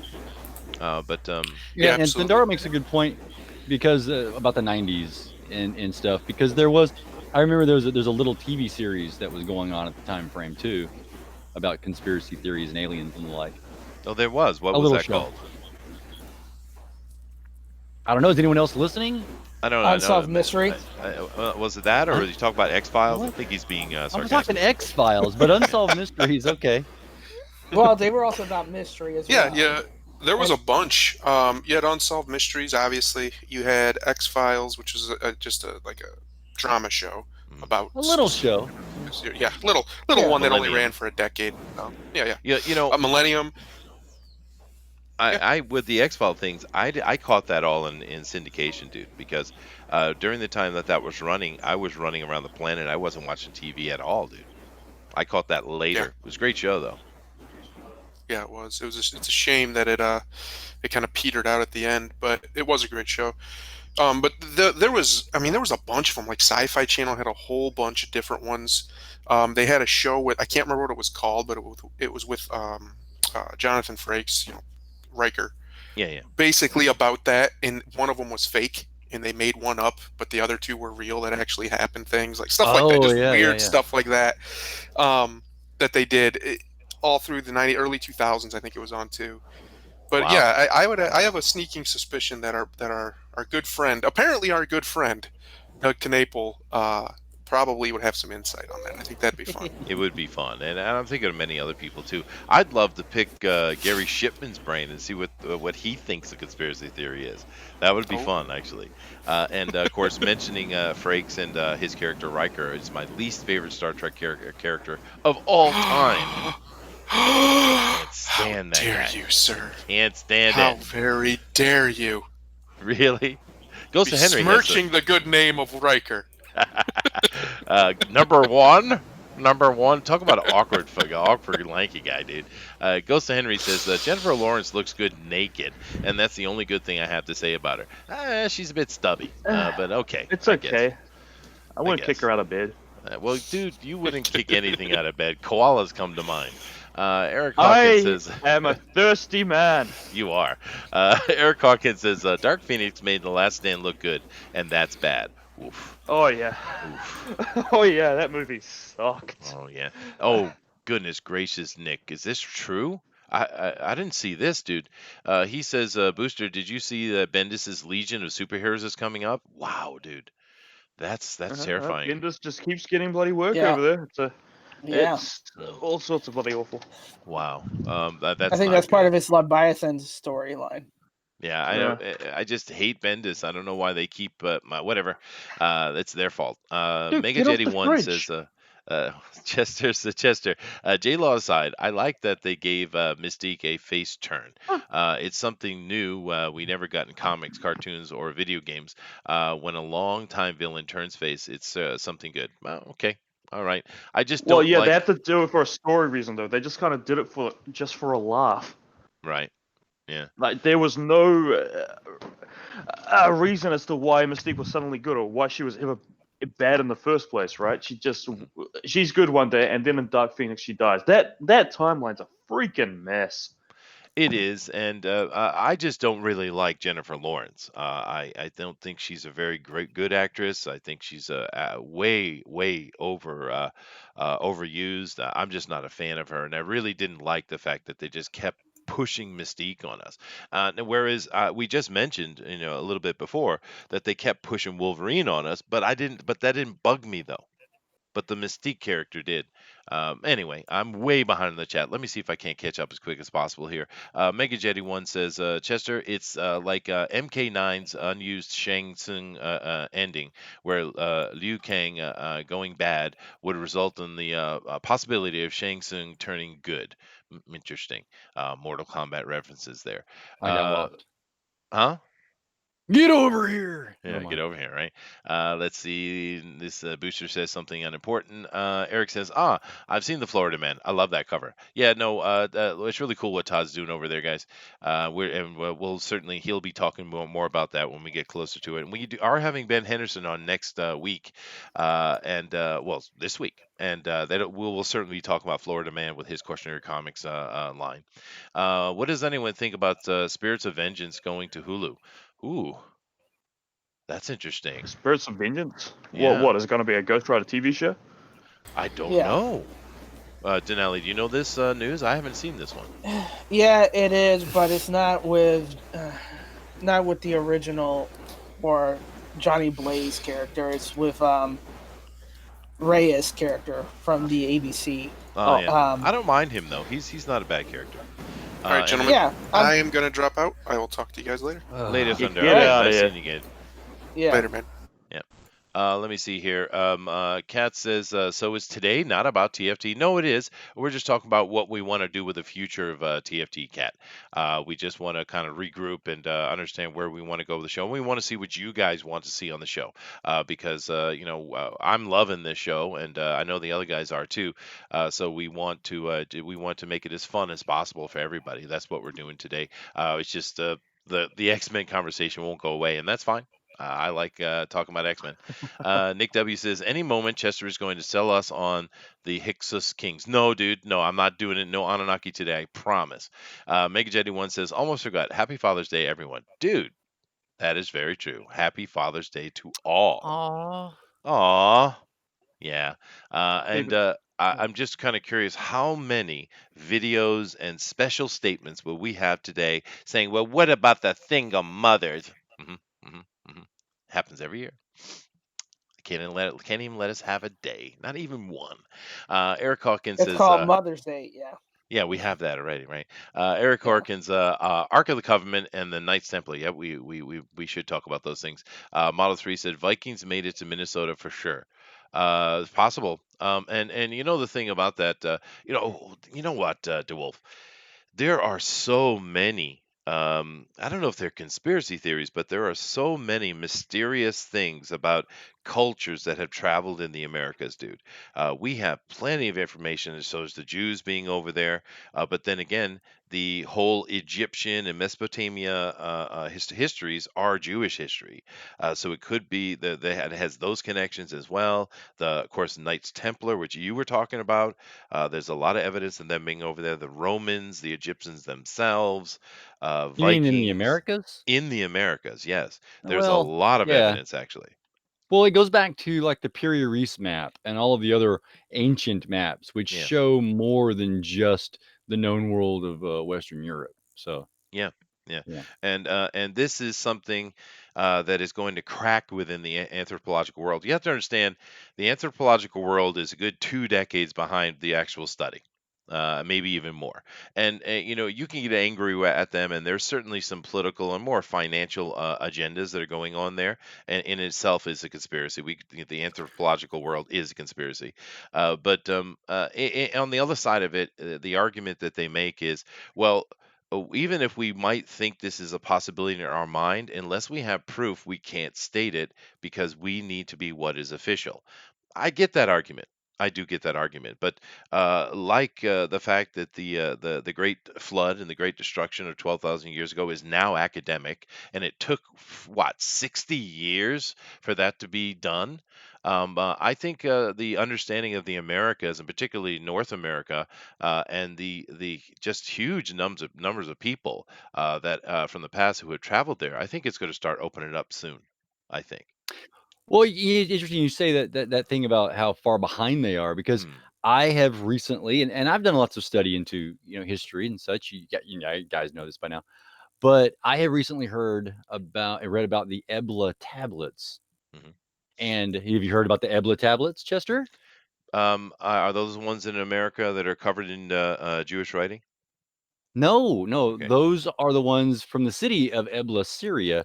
But Yeah, and absolutely. Sandara makes a good point because about the '90s and stuff. Because I remember there's a little TV series that was going on at the time frame too, about conspiracy theories and aliens and the like. oh, there was. What A was little that show. called? I don't know. Is anyone else listening? I don't know. Unsolved Mystery. Was it that, or Huh? did you talk about X Files? I What? think he's being I'm sarcastic. talking X Files, but Unsolved Mysteries. Okay. Well, they were also about mystery as Yeah, well. yeah. There was And- a bunch. You had Unsolved Mysteries, obviously. You had X Files, which was just like a drama show about A little show. Yeah, little Yeah. one that only Millennium. ran for a decade. Yeah. Yeah, A Millennium. I with the X File things, I caught that all in syndication, dude. Because during the time that was running, I was running around the planet. I wasn't watching TV at all, dude. I caught that later. Yeah. It was a great show, though. Yeah, it was. It's a shame that it kind of petered out at the end, but it was a great show. But there was a bunch of them. Like, Sci-Fi Channel had a whole bunch of different ones. They had a show with, I can't remember what it was called, but it was with Jonathan Frakes, Riker, Yeah, yeah. basically about that. And one of them was fake, and they made one up, but the other two were real, that actually happened. Things like stuff like that, just weird stuff like that. That they did all through the early 2000s. I think it was on too. But Wow. yeah, I have a sneaking suspicion that our good friend, apparently our good friend, Doug Naples, probably would have some insight on that. I think that'd be fun. It would be fun, and I'm thinking of many other people too. I'd love to pick Gary Shipman's brain and see what he thinks the conspiracy theory is. That would be Oh. fun, actually. And of course, mentioning Frakes and his character Riker is my least favorite Star Trek character of all time. Can't stand How that dare guy. you, sir? Can't stand How it. very dare you? Really? Ghost of Henry has Besmirching the good name of Riker. number one. Talk about awkward lanky guy, dude. Ghost of Henry says Jennifer Lawrence looks good naked, and that's the only good thing I have to say about her. She's a bit stubby, but okay. It's I guess. okay. I wouldn't kick guess. her out of bed. Well, dude, you wouldn't kick anything out of bed. Koalas come to mind. Eric Hawkins says, I am a thirsty man. "You are." Eric Hawkins says, "Dark Phoenix made The Last Stand look good, and that's bad." Oof. Oh yeah. Oof. Oh yeah, that movie sucked. Oh yeah. Oh goodness gracious, Nick, is this true? I didn't see this, dude. He says, Booster, did you see that Bendis's Legion of Superheroes is coming up? Wow, dude, that's terrifying. Bendis just keeps getting bloody work Yeah. over there. Yeah. It's Mm, all sorts of bloody awful. wow, I that's think not that's part good. of his Leviathan's storyline. Yeah, I Yeah. don't. I just hate Bendis. I don't know why they keep whatever. It's their fault. Dude, Mega get off Jetty the One fridge. says, Chester. J Law aside, I like that they gave Mystique a face turn. Huh. It's something new we never got in comics, cartoons, or video games. When a long-time villain turns face, it's something good. Well, okay, all right. I just Well, don't yeah, they like. had to do it for a story reason though. They just kind of did it for just for a laugh. Right. Yeah. Like there was no reason as to why Mystique was suddenly good or why she was ever bad in the first place, right? Mhm. She's good one day and then in Dark Phoenix she dies. That timeline's a freaking mess. It is, and I just don't really like Jennifer Lawrence. I don't think she's a very good actress. I think she's way overused. I'm just not a fan of her, and I really didn't like the fact that they just kept pushing Mystique on us. Whereas we just mentioned, a little bit before that they kept pushing Wolverine on us, but I didn't. But that didn't bug me though, but the Mystique character did. Anyway, I'm way behind in the chat. Let me see if I can't catch up as quick as possible here. Mega Jetty One says, Chester, it's like MK9's unused Shang Tsung ending, where Liu Kang going bad would result in the possibility of Shang Tsung turning good. Interesting. Mortal Kombat references there. I got Uh, lost. huh? Get over here. Never Yeah, get mind. over here, right? Let's see. This booster says something unimportant. Eric says, I've seen the Florida Man. I love that cover. Yeah, no, it's really cool what Todd's doing over there, guys. We'll certainly, he'll be talking more about that when we get closer to it. And are having Ben Henderson on next week, well, this week. And we'll certainly be talking about Florida Man with his Questionary Comics line. What does anyone think about Spirits of Vengeance going to Hulu? Ooh. That's interesting. Spirits of Vengeance. Yeah. What is it going to be a Ghost Rider TV show? I don't Yeah. know. Denali, do you know this news? I haven't seen this one. Yeah, it is, but it's not with the original or Johnny Blaze character. It's with Reyes character from the ABC. Oh yeah. Um, I don't mind him though. He's not a bad character. All right, And gentlemen. yeah, I am going to drop out. I will talk to you guys later. later, You Thunder. get All right, outta nice here. seeing you again. yeah. Later, man. Let me see here. Kat says, so is today not about TFT? No, it is. We're just talking about what we want to do with the future of TFT, Kat. We just want to kind of regroup and understand where we want to go with the show. And we want to see what you guys want to see on the show because, I'm loving this show, and I know the other guys are too. So we want to make it as fun as possible for everybody. That's what we're doing today. It's just the X-Men conversation won't go away, and that's fine. I like talking about X-Men. Nick W says, any moment Chester is going to sell us on the Hixus Kings. No, dude. No, I'm not doing it. No Anunnaki today. I promise. Mega Jetty 1 says, almost forgot. Happy Father's Day, everyone. Dude, that is very true. Happy Father's Day to all. Aww. Aw. Yeah. And Even- I'm just kind of curious how many videos and special statements will we have today saying, well, what about the thing of mothers? hmm hmm hmm Happens every year. Can't even let us have a day, not even one. Eric Hawkins It's says, called Mother's Day. Yeah. yeah, we have that already, right? Eric Yeah. Hawkins, Ark of the Covenant and the Knights Templar. Yeah, we should talk about those things. Model 3 said Vikings made it to Minnesota for sure. It's possible. And the thing about that, you know what, DeWolf? There are so many. I don't know if they're conspiracy theories, but there are so many mysterious things about cultures that have traveled in the Americas, dude. We have plenty of information that shows the Jews being over there, but then again, the whole Egyptian and Mesopotamia histories are Jewish history. So it could be that it has those connections as well. Of course, Knights Templar, which you were talking about. There's a lot of evidence of them being over there. The Romans, the Egyptians themselves, You mean in the Vikings Americas? in the Americas. Yes, there's a Well, lot of yeah. evidence actually. Well, it goes back to like the Piri Reis map and all of the other ancient maps, which Yeah. show more than just the known world of Western Europe. So Yeah, yeah, yeah. and this is something that is going to crack within the anthropological world. You have to understand, the anthropological world is a good 2 decades behind the actual study, maybe even more. And you know, you can get angry at them, and there's certainly some political and more financial agendas that are going on there, and in itself is a conspiracy. The anthropological world is a conspiracy, but on the other side of it, the argument that they make is, well, even if we might think this is a possibility in our mind, unless we have proof, we can't state it because we need to be what is official. I get that argument. I do get that argument, but the fact that the great flood and the great destruction of 12,000 years ago is now academic, and it took what 60 years for that to be done. I think the understanding of the Americas, and particularly North America, and the just huge numbers of people that from the past who have traveled there, I think it's going to start opening up soon. I think. Well, interesting you say that thing about how far behind they are, because Hmm. I have recently, and I've done lots of study into history and such. You guys know this by now, but I have recently heard about and read about the Ebla tablets. Hmm. And have you heard about the Ebla tablets, Chester? Are those the ones in America that are covered in Jewish writing? No, no, Okay. those are the ones from the city of Ebla, Syria.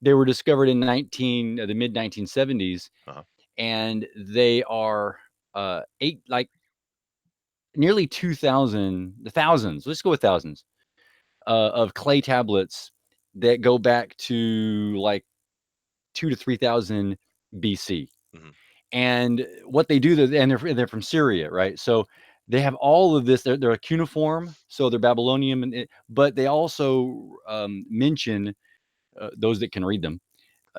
They were discovered in the mid 1970s, Uh-huh. and they are eight like nearly 2,000, the thousands. Let's go with thousands of clay tablets that go back to like 2 to 3,000 BC. Hmm. And what they do, and they're from Syria, right? So they have all of this. They're a cuneiform, so they're Babylonian, but they also mention those that can read them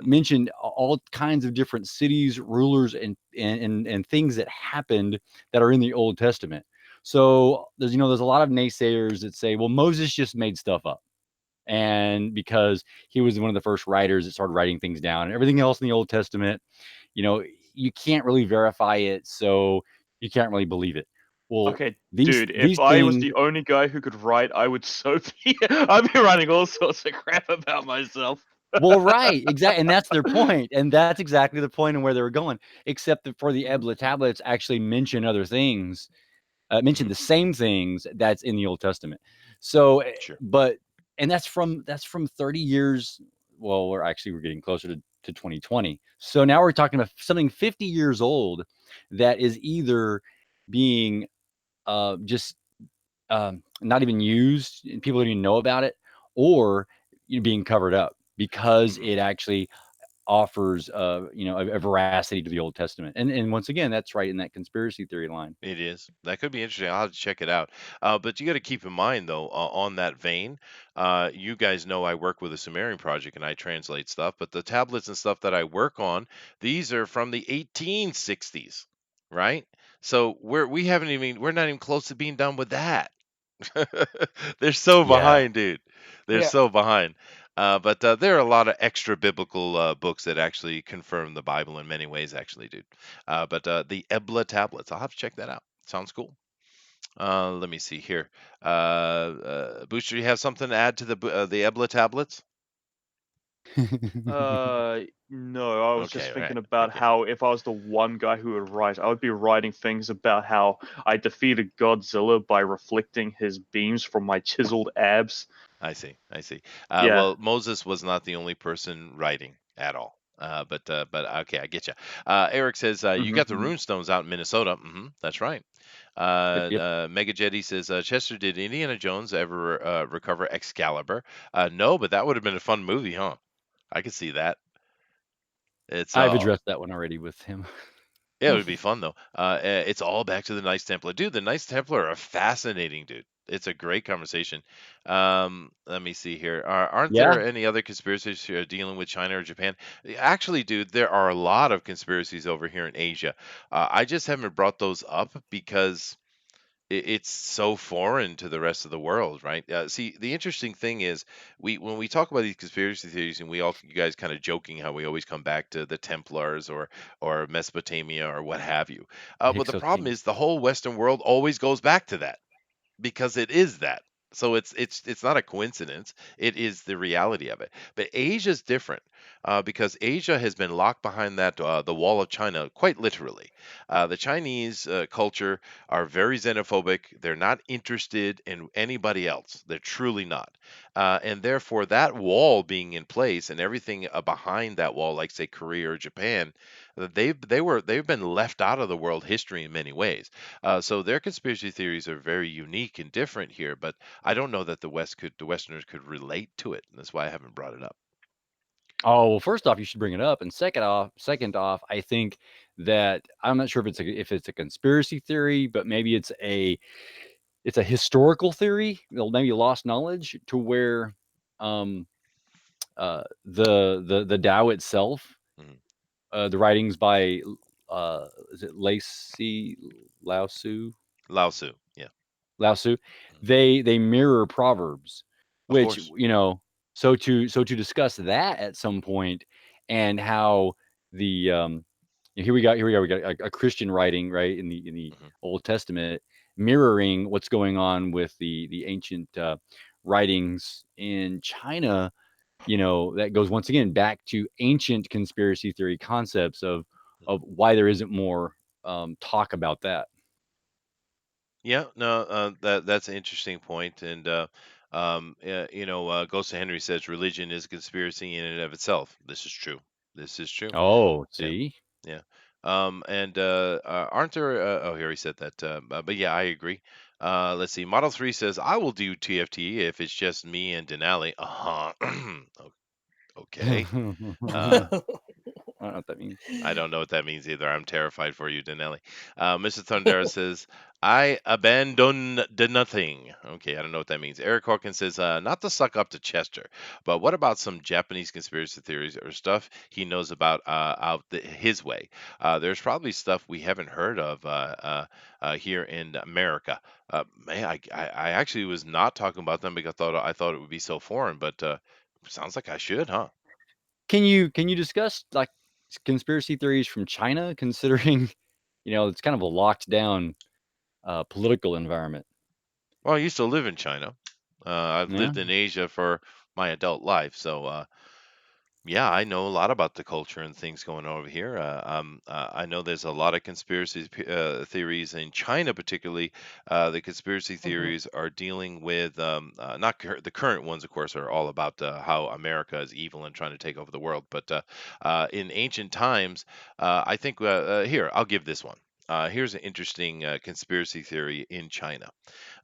Hmm. mentioned all kinds of different cities, rulers, and things that happened that are in the Old Testament. So there's a lot of naysayers that say, well, Moses just made stuff up, and because he was one of the first writers that started writing things down, and everything else in the Old Testament, you know, you can't really verify it, so you can't really believe it. Well, Okay, these dude, if these I was things. the only guy who could write, I would so be. I'd be writing all sorts of crap about myself. Well, right, exactly, and that's their point, and that's exactly the point and where they were going. Except that for the Mhm. Ebla tablets, actually mention other things, mention Hmm. the same things that's in the Old Testament. So, Sure. but and that's from 30 years. Well, we're getting closer to 2020. So now we're talking about something 50 years old that is either being just not even used, and people don't even know about it, or being covered up because Hmm. it actually offers a veracity to the Old Testament. And once again, that's right in that conspiracy theory line. It is. That could be interesting. I'll have to check it out. But you got to keep in mind, though, on that vein, you guys know I work with a Sumerian project and I translate stuff. But the tablets and stuff that I work on, these are from the 1860s, right? So we're not even close to being done with that. They're so Yeah. behind, dude. They're Yeah. so behind. But there are a lot of extra biblical books that actually confirm the Bible in many ways, actually, dude. But the Ebla tablets, I'll have to check that out. Sounds cool. Let me see here. Booster, you have something to add to the Ebla tablets? No, I was just Okay, right. thinking about Okay. how if I was the one guy who would write, I would be writing things about how I defeated Godzilla by reflecting his beams from my chiseled abs. I see. I see. Yeah. Well, Moses was not the only person writing at all. But okay, I get you. Eric says you got the Hmm. rune stones out in Minnesota. That's right. Yep, yep. Mega Jetty says Chester, did Indiana Jones ever recover Excalibur? No, but that would have been a fun movie, huh? I could see that. It's I've addressed that one already with him. Yeah, it would be fun though. It's all back to the Knights Templar, dude. The Knights Templar are fascinating, dude. It's a great conversation. Let me see here. Aren't Yeah, there any other conspiracies here dealing with China or Japan? Actually, dude, there are a lot of conspiracies over here in Asia. I just haven't brought those up because it's so foreign to the rest of the world, right? See, the interesting thing is, when we talk about these conspiracy theories, and you guys kind of joking how we always come back to the Templars or Mesopotamia or what have you. the But the Hyksos problem kings. is the whole Western world always goes back to that. because it is that. So it's not a coincidence. It is the reality of it. But Asia's different because Asia has been locked behind that the wall of China quite literally. The Chinese culture are very xenophobic. They're not interested in anybody else. They're truly not. And therefore, that wall being in place and everything behind that wall, like say Korea or Japan, they've been left out of the world history in many ways. So their conspiracy theories are very unique and different here, but I don't know that the Westerners could relate to it. And that's why I haven't brought it up. Oh, well, first off, you should bring it up, and second off, I think that I'm not sure if it's a conspiracy theory, but maybe it's a historical theory, maybe lost knowledge to where um the Tao itself, Mhm. the writings by is it Lao Tzu Lao Tzu, yeah, Lao Tzu, mhm, they mirror proverbs, of which course. so to discuss that at some point, and how the here we go we got a Christian writing, right, in the Mhm. Old Testament, mirroring what's going on with the ancient writings in China. That goes once again back to ancient conspiracy theory concepts of why there isn't more talk about that. Yeah, no, that's an interesting point. And Ghost of Henry says religion is a conspiracy in and of itself. This is true. This is true. Oh, Yeah, see. yeah. And aren't there? Oh, here he said that. But yeah, I agree. Let's see. Model 3 says I will do TFT if it's just me and Denali. Uh huh. Okay. Uh, I don't know what that means. I don't know what that means either. I'm terrified for you, Danelli. Mr. Thundera says, I abandon the nothing. Okay, I don't know what that means. Eric Hawkins says, not to suck up to Chester, but what about some Japanese conspiracy theories or stuff he knows about his way? There's probably stuff we haven't heard of here in America. Man, I actually was not talking about them because I thought it would be so foreign, but sounds like I should, huh? Can you discuss like conspiracy theories from China, considering it's kind of a locked down political environment? Well, I used to live in China. I've Yeah. lived in Asia for my adult life, so yeah, I know a lot about the culture and things going on over here. I know there's a lot of conspiracy theories in China, particularly. The conspiracy Mhm. theories are dealing with not the current ones, of course, are all about how America is evil and trying to take over the world. But in ancient times, I think here I'll give this one. Here's an interesting conspiracy theory in China.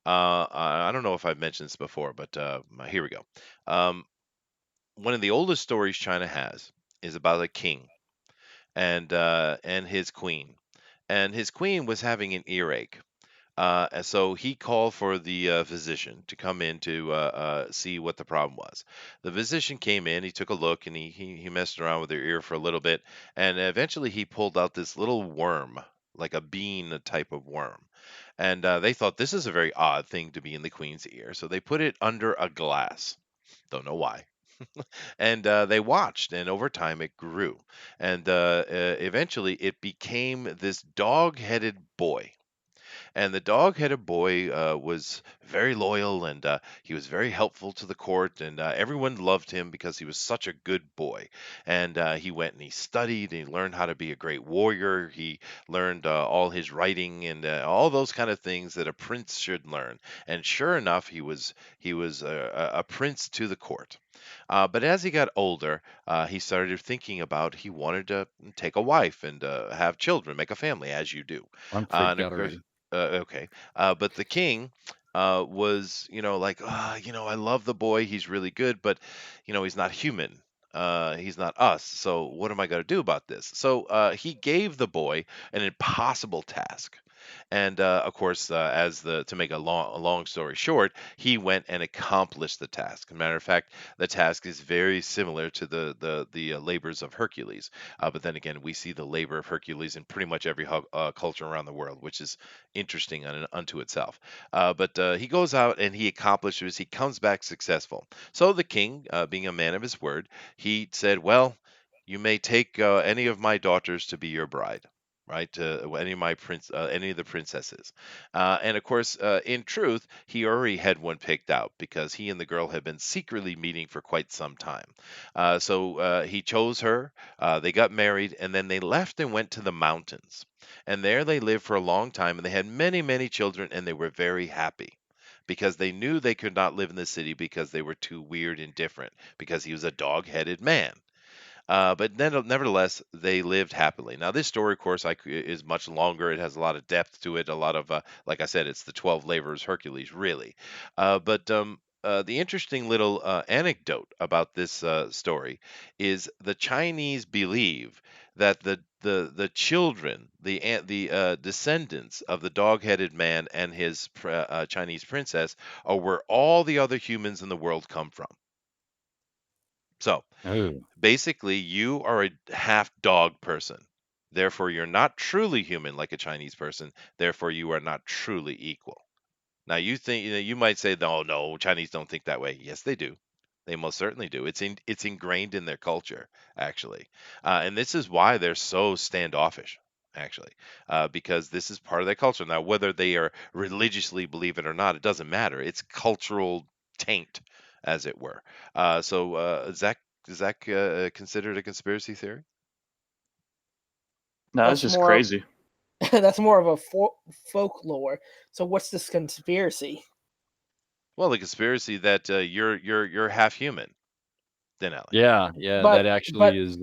I don't know if I've mentioned this before, but here we go. Um, One of the oldest stories China has is about a king and his queen, and his queen was having an earache. And so he called for the physician to come in to see what the problem was. The physician came in, he took a look, and he messed around with her ear for a little bit, and eventually he pulled out this little worm, like a bean type of worm. And they thought this is a very odd thing to be in the queen's ear, so they put it under a glass. Don't know why. And they watched, and over time it grew, and eventually it became this dog-headed boy. And the dog-headed boy was very loyal, and he was very helpful to the court, and everyone loved him because he was such a good boy. And he went and he studied, and he learned how to be a great warrior. He learned all his writing and all those kind of things that a prince should learn. And sure enough, he was a prince to the court. But as he got older, he started thinking about he wanted to take a wife and have children, make a family, as you do. I'm And freaked of out course, already. okay. But the king was, like, I love the boy. He's really good, but, he's not human. He's not us. So what am I going to do about this? So he gave the boy an impossible task. And of course, as the to make a long story short, he went and accomplished the task. As a matter of fact, the task is very similar to the labors of Hercules. But then again, we see the labor of Hercules in pretty much every culture around the world, which is interesting unto itself. But he goes out and he accomplishes. He comes back successful. So the king, being a man of his word, he said, "Well, you may take any of my daughters to be your bride." right? To any of the princesses, and of course, in truth, he already had one picked out because he and the girl had been secretly meeting for quite some time. So he chose her. They got married, and then they left and went to the mountains, and there they lived for a long time, and they had many, many children, and they were very happy. Because they knew they could not live in the city because they were too weird and different, because he was a dog-headed man. But then, nevertheless, they lived happily. Now, this story, of course, is much longer. It has a lot of depth to it. A lot of, like I said, it's the 12 labors Hercules, really. But the interesting little anecdote about this story is the Chinese believe that the children, the descendants of the dog-headed man and his Chinese princess, are where all the other humans in the world come from. So, Oh, basically, you are a half dog person. Therefore, you're not truly human like a Chinese person. Therefore, you are not truly equal. Now, you might say, no, no, Chinese don't think that way. Yes, they do. They most certainly do. It's ingrained in their culture, actually, and this is why they're so standoffish, actually, because this is part of their culture. Now, whether they are religiously believe it or not, it doesn't matter. It's cultural taint, as it were. Is that considered a conspiracy theory? No, that's That's just more crazy. that's more of a folklore. So what's this conspiracy? Well, the conspiracy that you're half human, Denali. yeah, yeah. But That actually but is.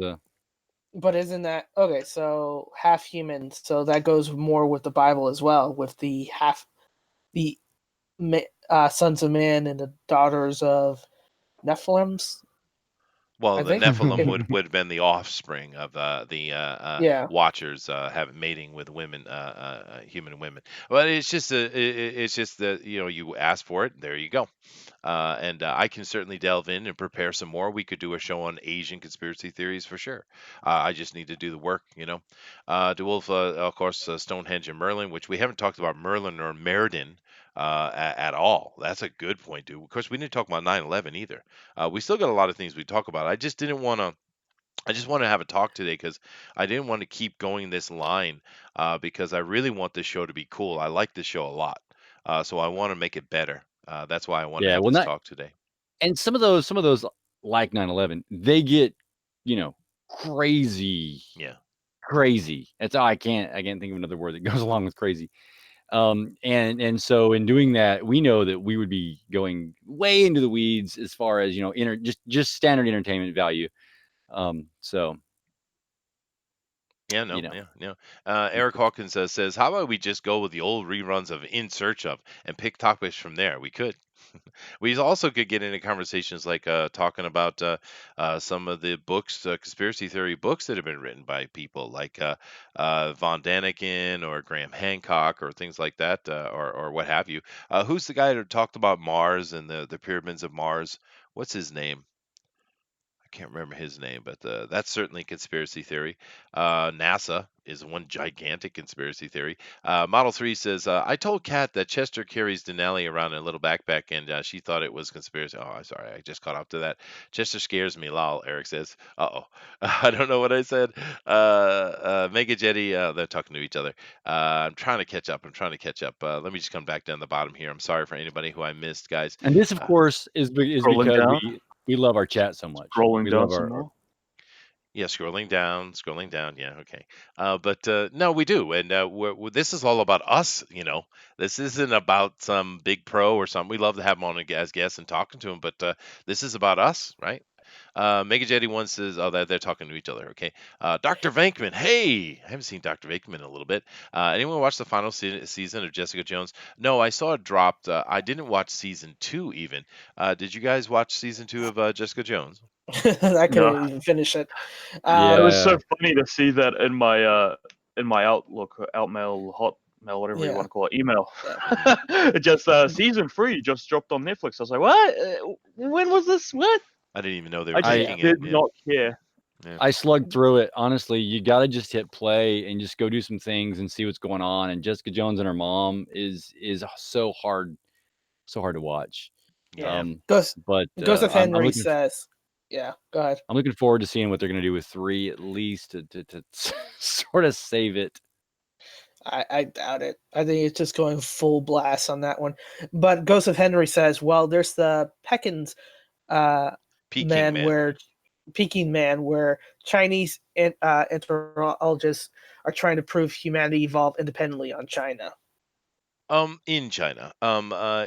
but isn't that okay? So half human. So that goes more with the Bible as well, with the sons of man and the daughters of Nephilims. Well, I the think. Nephilim If, would have been the offspring of the yeah. Watchers having mating with women, human women. Well, it's just that you ask for it, there you go. And I can certainly delve in and prepare some more. We could do a show on Asian conspiracy theories for sure. I just need to do the work. DeWolf, of course, Stonehenge and Merlin, which we haven't talked about Merlin or Meriden at all. That's a good point, dude. Of course, we didn't talk about 9/11 either. We still got a lot of things we talk about. I just didn't want to. I just want to have a talk today because I didn't want to keep going this line because I really want this show to be cool. I like this show a lot, so I want to make it better. That's why I want to Yeah, have well, this not talk today. and some of those like 9/11, they get you know crazy, Yeah. crazy. That's all I can't think of another word that goes along with crazy. And so in doing that, we know that we would be going way into the weeds as far as just standard entertainment value. So Yeah, you no, know, yeah, yeah. Eric Hawkins says, "How about we just go with the old reruns of In Search of and pick topics from there? We could. We also could get into conversations like talking about some of the books, conspiracy theory books that have been written by people like Von Daniken or Graham Hancock or things like that, or what have you. Who's the guy that talked about Mars and the pyramids of Mars? What's his name? I can't remember his name, but that's certainly conspiracy theory. NASA is one gigantic conspiracy theory. Model 3 says, I told Kat that Chester carries Denali around in a little backpack, and she thought it was conspiracy. Oh, I'm sorry. I just caught up to that. Chester scares me, lol, Eric says. Uh-oh. I don't know what I said. Mega Jetty, they're talking to each other. I'm trying to catch up. Let me just come back down the bottom here. I'm sorry for anybody who I missed, guys. and this of Uh, course is Scrolling because down, we love our chat so much. scrolling We down love some our more. Yeah, scrolling down. Yeah, okay. But no, we do, and this is all about us. This isn't about some big pro or something. We love to have them on as guests and talking to them, but this is about us, right? Mega Jetty one says, "Oh, they're talking to each other." Okay. Dr. Venkman, hey, I haven't seen Dr. Venkman in a little bit. Anyone watch the final season of Jessica Jones? No, I saw it dropped. I didn't watch season 2 even. Did you guys watch season 2 of Jessica Jones? I No, couldn't even finish it. it was yeah. so funny to see that in my Outlook, Outmail, Hotmail, whatever you Yeah. want to call it, email. Yeah. It just season 3 just dropped on Netflix. I was like, what? When was this? What? I didn't even know they were I just I making it. did Yeah, not care. yeah. I slugged through it. Honestly, you got to just hit play and just go do some things and see what's going on. And Jessica Jones and her mom is so hard to watch. Yeah. Ghost But Ghost of I'm Henry looking says, yeah, go ahead. I'm looking forward to seeing what they're going to do with 3 at least to sort of save it. I doubt it. I think it's just going full blast on that one. But Ghost of Henry says, well, there's the Pekin's uh, Peking man man. where Peking man where Chinese anthropologists are trying to prove humanity evolved independently on China. In China.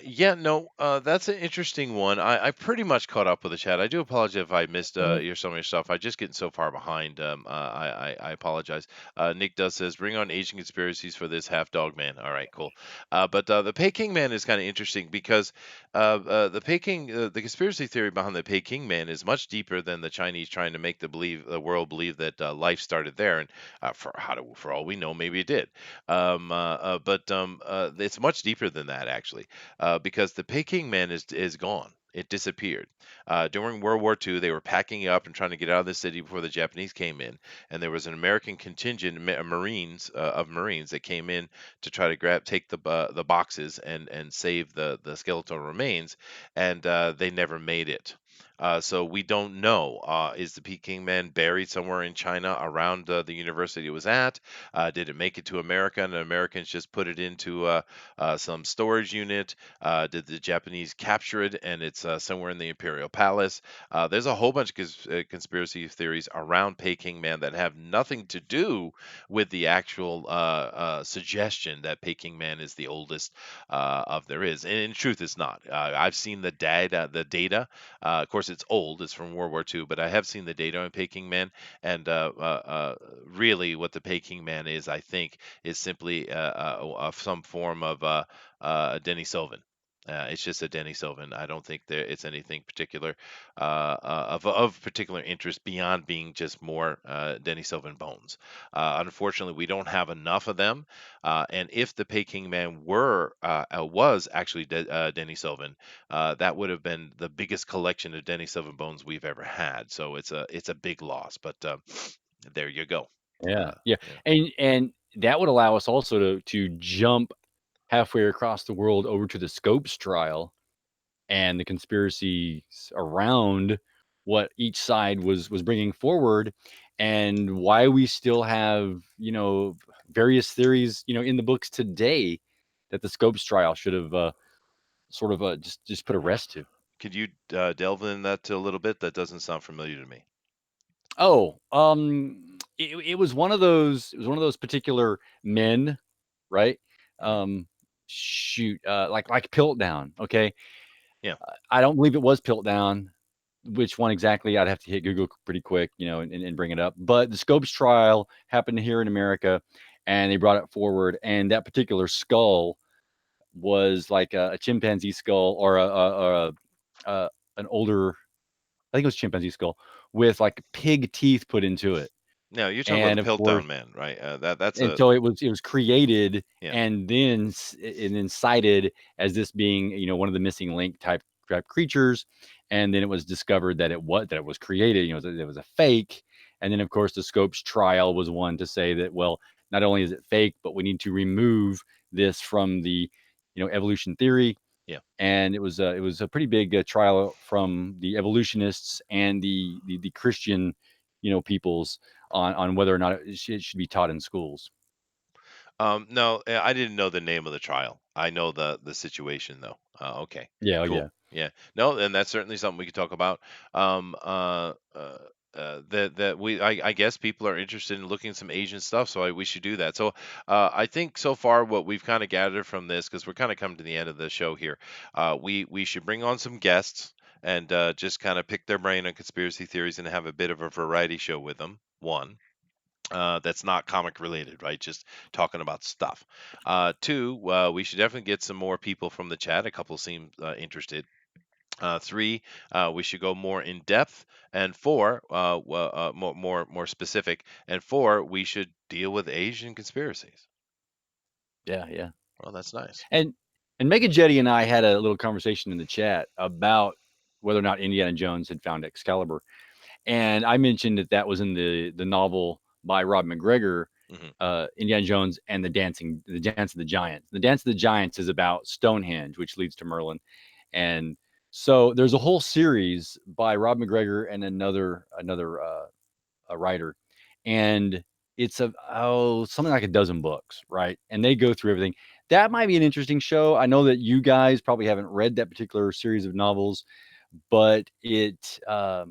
Yeah, no, that's an interesting one. I pretty much caught up with the chat. I do apologize if I missed Mhm. some of your stuff. I just getting so far behind. I apologize. Nick does says bring on Asian conspiracies for this half dog man. All right, cool. But the Peking man is kind of interesting because the conspiracy theory behind the Peking man is much deeper than the Chinese trying to make the world believe that life started there, and for all we know, maybe it did. But it's much deeper than that actually, because the Peking man is gone. It disappeared. During World War II, they were packing up and trying to get out of the city before the Japanese came in, and there was an American contingent of Marines that came in to try to take the boxes and save the skeletal remains, and they never made it. So we don't know. Is the Peking man buried somewhere in China around the university it was at? Did it make it to America and the Americans just put it into some storage unit? Did the Japanese capture it and it's somewhere in the Imperial Palace? There's a whole bunch of conspiracy theories around Peking Man that have nothing to do with the actual suggestion that Peking Man is the oldest of there is. And in truth, it's not. I've seen the data. The data. Of course, it's old. It's from World War II, but I have seen the data on Peking Man, and really, what the Peking Man is, I think, is simply some form of Denny Sylvan. It's just a Denny Sylvan. I don't think it's anything particular of particular interest beyond being just more Denny Sylvan bones. Unfortunately, we don't have enough of them. And if the Peking Man was actually Denny Sylvan, that would have been the biggest collection of Denny Sylvan bones we've ever had. So it's a big loss. But there you go. Yeah, yeah, Yeah. and that would allow us also to jump halfway across the world over to the Scopes trial and the conspiracies around what each side was bringing forward, and why we still have various theories in the books today that the Scopes trial should have sort of just put a rest to. Could you delve in that a little bit? That doesn't sound familiar to me. Oh, it was one of those. It was one of those particular men, right? Mhm. Shoot, like Piltdown. Okay, Yeah. I don't believe it was Piltdown. Which one exactly? I'd have to hit Google pretty quick, and bring it up. But the Scopes trial happened here in America, and they brought it forward. And that particular skull was like a chimpanzee skull, or a an older, I think it was chimpanzee skull with like pig teeth put into it. No, you're talking about And the of course, Piltdown Man, right? That's and a so it was created yeah. and then cited as this being one of the missing link type creatures, and then it was discovered that it was created, that it was a fake. And then of course the Scopes trial was one to say that, well, not only is it fake, but we need to remove this from the evolution theory. Yeah. And it was a pretty big trial from the evolutionists and the Christian peoples on whether or not it should be taught in schools. No, I didn't know the name of the trial. I know the situation though. Okay, Yeah, oh, cool. yeah. Yeah, no, and that's certainly something we could talk about. Um, uh, uh, I guess people are interested in looking at some Asian stuff, so we should do that. So I think so far what we've kind of gathered from this, because we're kind of coming to the end of the show here, we should bring on some guests and just kind of pick their brain on conspiracy theories and have a bit of a variety show with them. One. That's not comic related, right? Just talking about stuff. Two, we should definitely get some more people from the chat. A couple seem interested. Three, we should go more in depth. And four, more specific. And four, we should deal with Asian conspiracies. Yeah, yeah. Well, that's nice. And Megan Jetty and I had a little conversation in the chat about whether or not Indiana Jones had found Excalibur. And I mentioned that was in the novel by Rob McGregor, Hmm. Indiana Jones and the Dance of the Giants. The Dance of the Giants is about Stonehenge, which leads to Merlin. And so there's a whole series by Rob McGregor and another a writer. And it's something like a dozen books, right? And they go through everything. That might be an interesting show. I know that you guys probably haven't read that particular series of novels, but let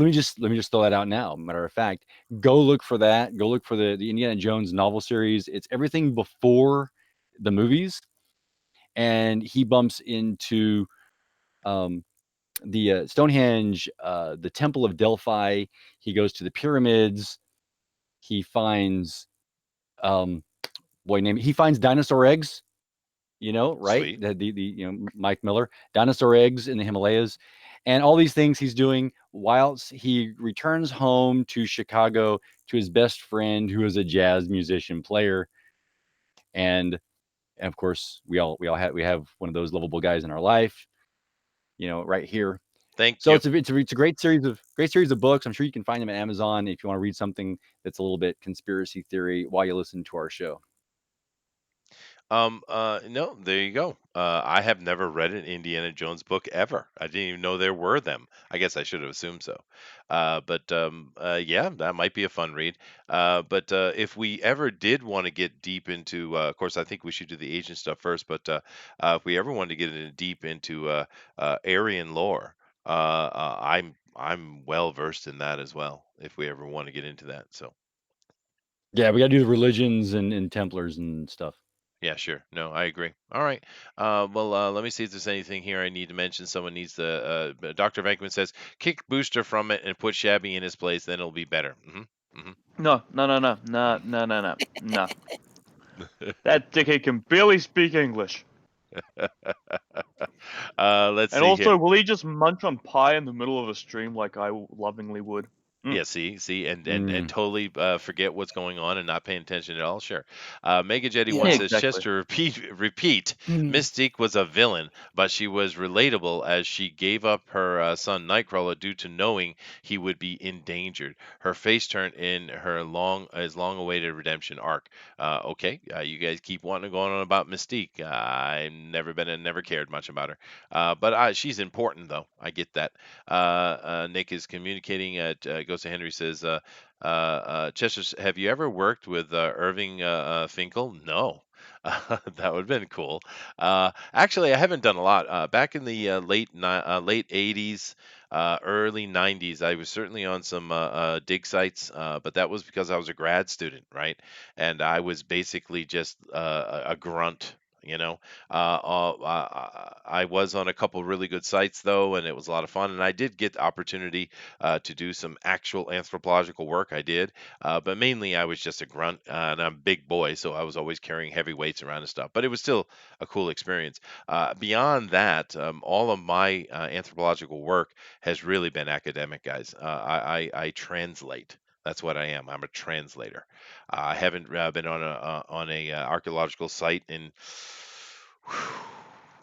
me just throw that out now. Matter of fact, go look for that. Go look for the Indiana Jones novel series. It's everything before the movies, and he bumps into um, the Stonehenge, the Temple of Delphi. He goes to the pyramids. He finds he finds dinosaur eggs. Right? Sweet. Mike Miller, dinosaur eggs in the Himalayas, and all these things he's doing whilst he returns home to Chicago to his best friend, who is a jazz musician player, and of course we have one of those lovable guys in our life, right here. Thank So you. it's a great series of books. I'm sure you can find them at Amazon if you want to read something that's a little bit conspiracy theory while you listen to our show. No, there you go. I have never read an Indiana Jones book ever. I didn't even know there were them. I guess I should have assumed so. Yeah, that might be a fun read. But if we ever did want to get deep into, of course, I think we should do the agent stuff first. But if we ever wanted to get deep into Aryan lore, I'm well versed in that as well. If we ever want to get into that, so. Yeah, we got to do the religions and Templars and stuff. Yeah, sure. No, I agree. All right. Let me see if there's anything here I need to mention. Someone needs to. Dr. Venkman says, kick Booster from it and put Shabby in his place, then it'll be better. No, no, no, no, no, no, no, no, no. That dickhead can barely speak English. Let's And see here. also, will he just munch on pie in the middle of a stream like I lovingly would? Yeah, see, and Mm. totally forget what's going on and not paying attention at all. Sure. Mega Jetty Yeah. one Yeah, says, exactly. Chester, repeat. Mm. Mystique was a villain, but she was relatable as she gave up her son Nightcrawler due to knowing he would be endangered. Her face turned in her long-awaited redemption arc. Okay, you guys keep wanting to go on about Mystique. I've never been and never cared much about her, but she's important though. I get that. Nick is communicating. Goes to Henry says, Chester, have you ever worked with Irving Finkel? No. That would have been cool. Actually, I haven't done a lot. Back in the late 80s, early 90s, I was certainly on some dig sites, but that was because I was a grad student, right? And I was basically just a grunt. You know, I was on a couple really good sites though, and it was a lot of fun. And I did get the opportunity to do some actual anthropological work. I did, but mainly I was just a grunt, and I'm a big boy, so I was always carrying heavy weights around and stuff. But it was still a cool experience. Beyond that, all of my anthropological work has really been academic, guys. I translate. That's what I am. I'm a translator. I haven't been on a archaeological site in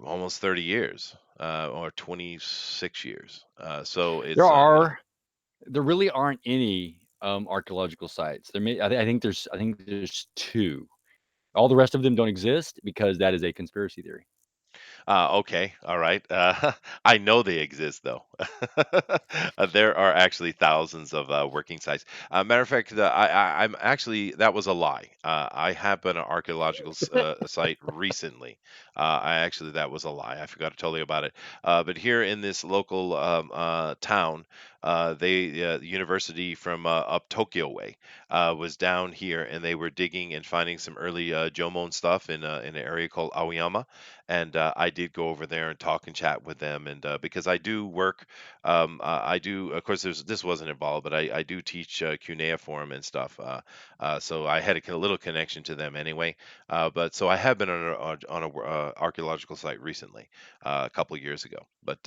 almost 30 years, or 26 years. So There it's are there really aren't any archaeological sites. I think there's two. All the rest of them don't exist because that is a conspiracy theory. Okay, all right. I know they exist, though. There are actually thousands of working sites. Matter of fact, I'm actually that was a lie. I have been an archaeological site recently. That was a lie. I forgot to tell you about it. But here in this local town, the university from up Tokyo way was down here, and they were digging and finding some early Jomon stuff in an area called Aoyama, and I did go over there and talk and chat with them, and because I do work, I do. Of course, this wasn't involved, but I do teach cuneiform and stuff. So I had a little connection to them anyway. But so I have been on a archaeological site recently, a couple years ago, but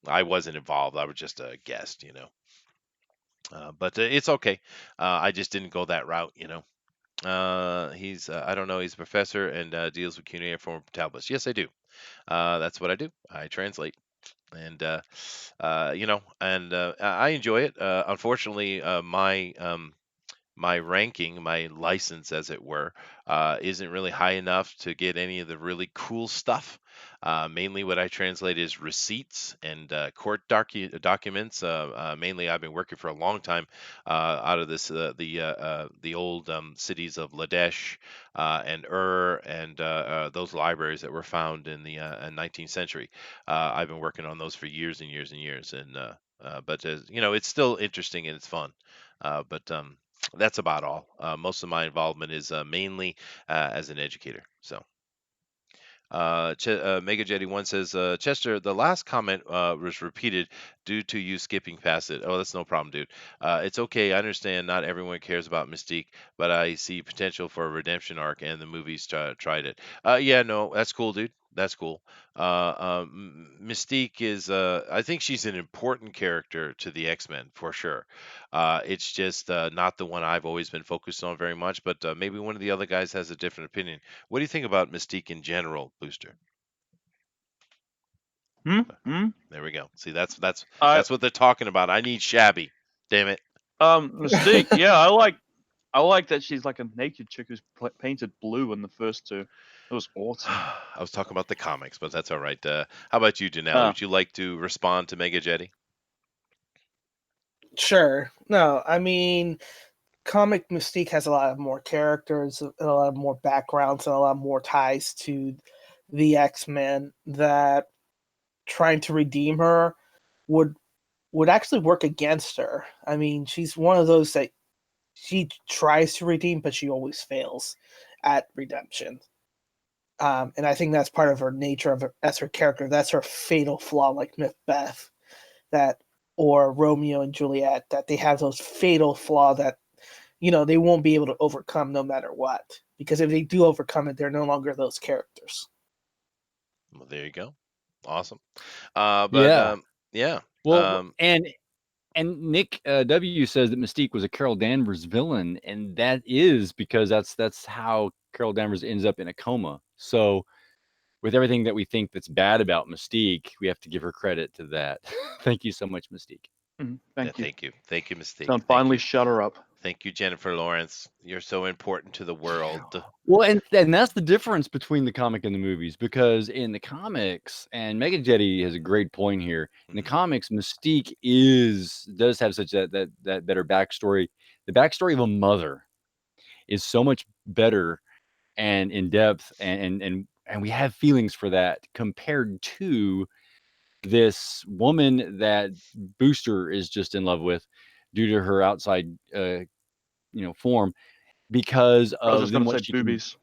I wasn't involved. I was just a guest, you know. But it's okay. I just didn't go that route, you know. I don't know, he's a professor and deals with cuneiform tablets. Yes, I do. That's what I do. I translate, and I enjoy it. Unfortunately, my ranking, my license, as it were, isn't really high enough to get any of the really cool stuff. Mainly, what I translate is receipts and court documents. Mainly, I've been working for a long time out of the old cities of Ladesh and and those libraries that were found in the 19th century. I've been working on those for years and years and years, and but you know, it's still interesting and it's fun. But that's about all. Most of my involvement is mainly as an educator. So. Mega Jetty One says, Chester, the last comment was repeated due to you skipping past it. Oh, that's no problem, dude. It's okay. I understand not everyone cares about Mystique, but I see potential for a redemption arc, and the movies tried it. Yeah, no, that's cool, dude. That's cool. Mystique is, I think she's an important character to the X-Men for sure. It's just not the one I've always been focused on very much, but maybe one of the other guys has a different opinion. What do you think about Mystique in general, Booster? Hmm. There we go. See, that's I what they're talking about. I need Shabby. Damn it. Mystique. Yeah, I like that she's like a naked chick who's painted blue in the first two. It was awesome. I was talking about the comics, but that's all right. How about you, Dinale? Uh, Would you like to respond to Mega Jetty? Sure. No, I mean, comic Mystique has a lot of more characters, a lot of more backgrounds, and a lot more ties to the X-Men that trying to redeem her would actually work against her. I mean, she's one of those that she tries to redeem, but she always fails at redemption. And I think that's part of her nature of as her character. That's her fatal flaw, like Macbeth, that or Romeo and Juliet, that they have those fatal flaw that they won't be able to overcome no matter what. Because if they do overcome it, they're no longer those characters. Well, there you go. Awesome. But Yeah. yeah. Well, and Nick W says that Mystique was a Carol Danvers villain, and that is because that's how Carol Danvers ends up in a coma. So with everything that we think that's bad about Mystique, we have to give her credit to that. Thank you so much, Mystique. Yeah, thank you. thank you, Mystique. Someone Thank finally you, shut her up. thank you, Jennifer Lawrence. You're so important to the world. Well, and that's the difference between the comic and the movies, because in the comics, and Megan Jetty has a great point here. In the Mhm. comics, Mystique does have such that better backstory. The backstory of a mother is so much better and in depth, and we have feelings for that compared to this woman that Booster is just in love with due to her outside form, because I was of just then gonna what say she can. boobies.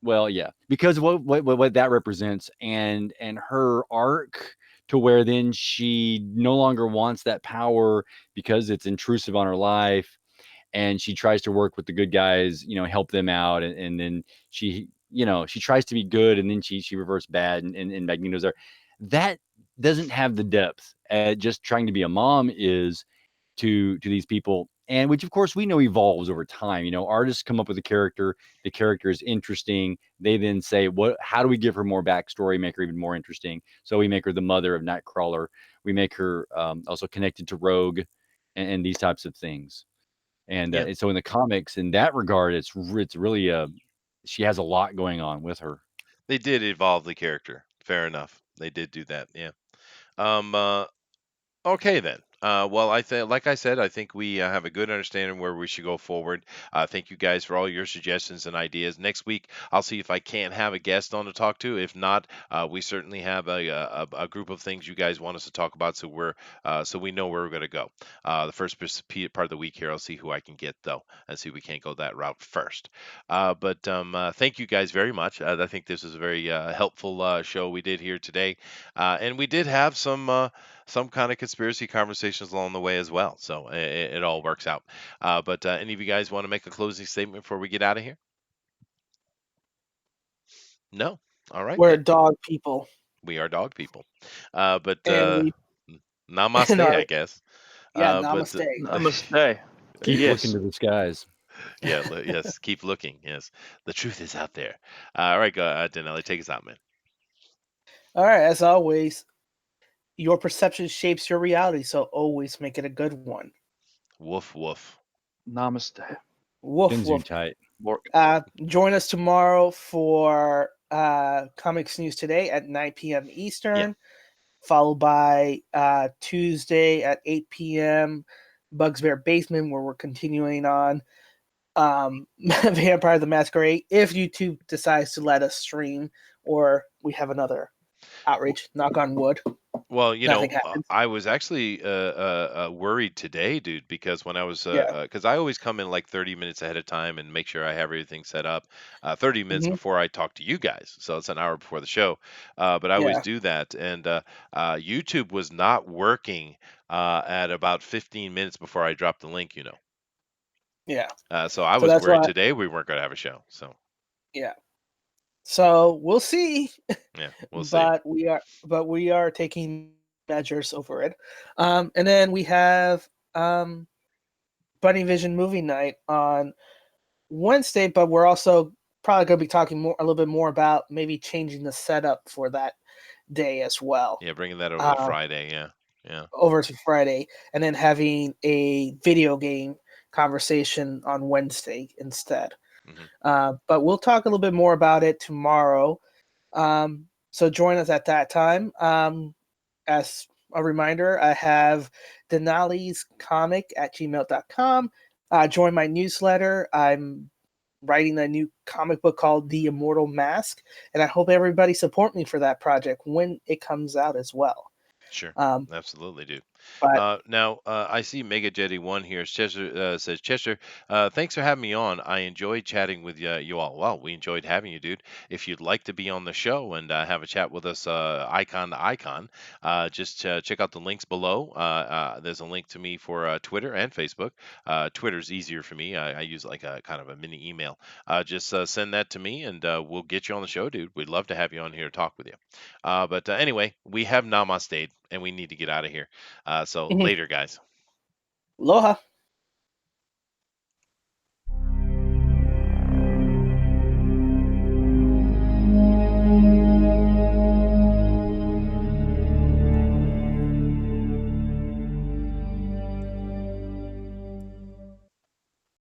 Well, yeah, because of what that represents, and her arc to where then she no longer wants that power because it's intrusive on her life, and she tries to work with the good guys, help them out, and then she tries to be good, and then she reverts bad, and Magneto's there. That doesn't have the depth just trying to be a mom is to these people, and which of course we know evolves over time. Artists come up with a character, the character is interesting, they then say, how do we give her more backstory, make her even more interesting? So we make her the mother of Nightcrawler, we make her also connected to Rogue, and these types of things. Yeah, And so in the comics, in that regard, it's really she has a lot going on with her. they did evolve the character. Fair enough. They did do that. Yeah. Um. Okay then. Well, I think, like I said, I think we have a good understanding where we should go forward. Thank you guys for all your suggestions and ideas. Next week, I'll see if I can't have a guest on to talk to. If not, we certainly have a group of things you guys want us to talk about, so we know where we're going to go. The first part of the week here, I'll see who I can get though, and see if we can't go that route first. But thank you guys very much. I think this was a very helpful show we did here today, and we did have some kind of conspiracy conversations along the way as well. So it all works out. But any of you guys want to make a closing statement before we get out of here? No. All right We're then. dog people, We are dog people. But and we in namaste, our I guess. But namaste. Namaste. Keep looking Yes. to the skies. yeah, yes, keep looking. Yes, the truth is out there. All right, go, Denelli, take us out, man. All right, as always, your perception shapes your reality, so always make it a good one. Woof woof. Namaste. Woof woof. Tight. More, Join us tomorrow for Comics News Today at 9 p.m. Eastern, followed by Tuesday at 8 p.m. Bugs Bear Basement, where we're continuing on Vampire the Masquerade. If YouTube decides to let us stream, or we have another outrage, knock on wood, Well, nothing happens. I was actually worried today, dude, because when I was Yeah. because I always come in like 30 minutes ahead of time and make sure I have everything set up 30 minutes Mhm. before I talk to you guys. So it's an hour before the show. But I always Yeah. do that. And YouTube was not working at about 15 minutes before I dropped the link. Yeah. So I So was that's worried why. today we weren't going to have a show. So Yeah. So we'll see, yeah, we'll see. but we are taking measures over it. And then we have Bunny Vision movie night on Wednesday, but we're also probably going to be talking a little bit more about maybe changing the setup for that day as well. Yeah, bringing that over to Uh, Friday. Yeah. Yeah. over to Friday, and then having a video game conversation on Wednesday instead. Hmm. But we'll talk a little bit more about it tomorrow. So join us at that time. As a reminder, I have dinalescomic at gmail.com. Join my newsletter. I'm writing a new comic book called The Immortal Mask, and I hope everybody support me for that project when it comes out as well. Sure. Um, Absolutely, dude. but Now, I see Mega Jetty One here. Chester says, Chester, thanks for having me on. I enjoyed chatting with you all. Well, we enjoyed having you, dude. If you'd like to be on the show and have a chat with us, icon to icon, just check out the links below. There's a link to me for Twitter and Facebook. Twitter's easier for me. I use like a kind of a mini email. Just send that to me, and we'll get you on the show, dude. We'd love to have you on here to talk with you. But anyway, we have Namaste, and we need to get out of here. So later, guys. aloha.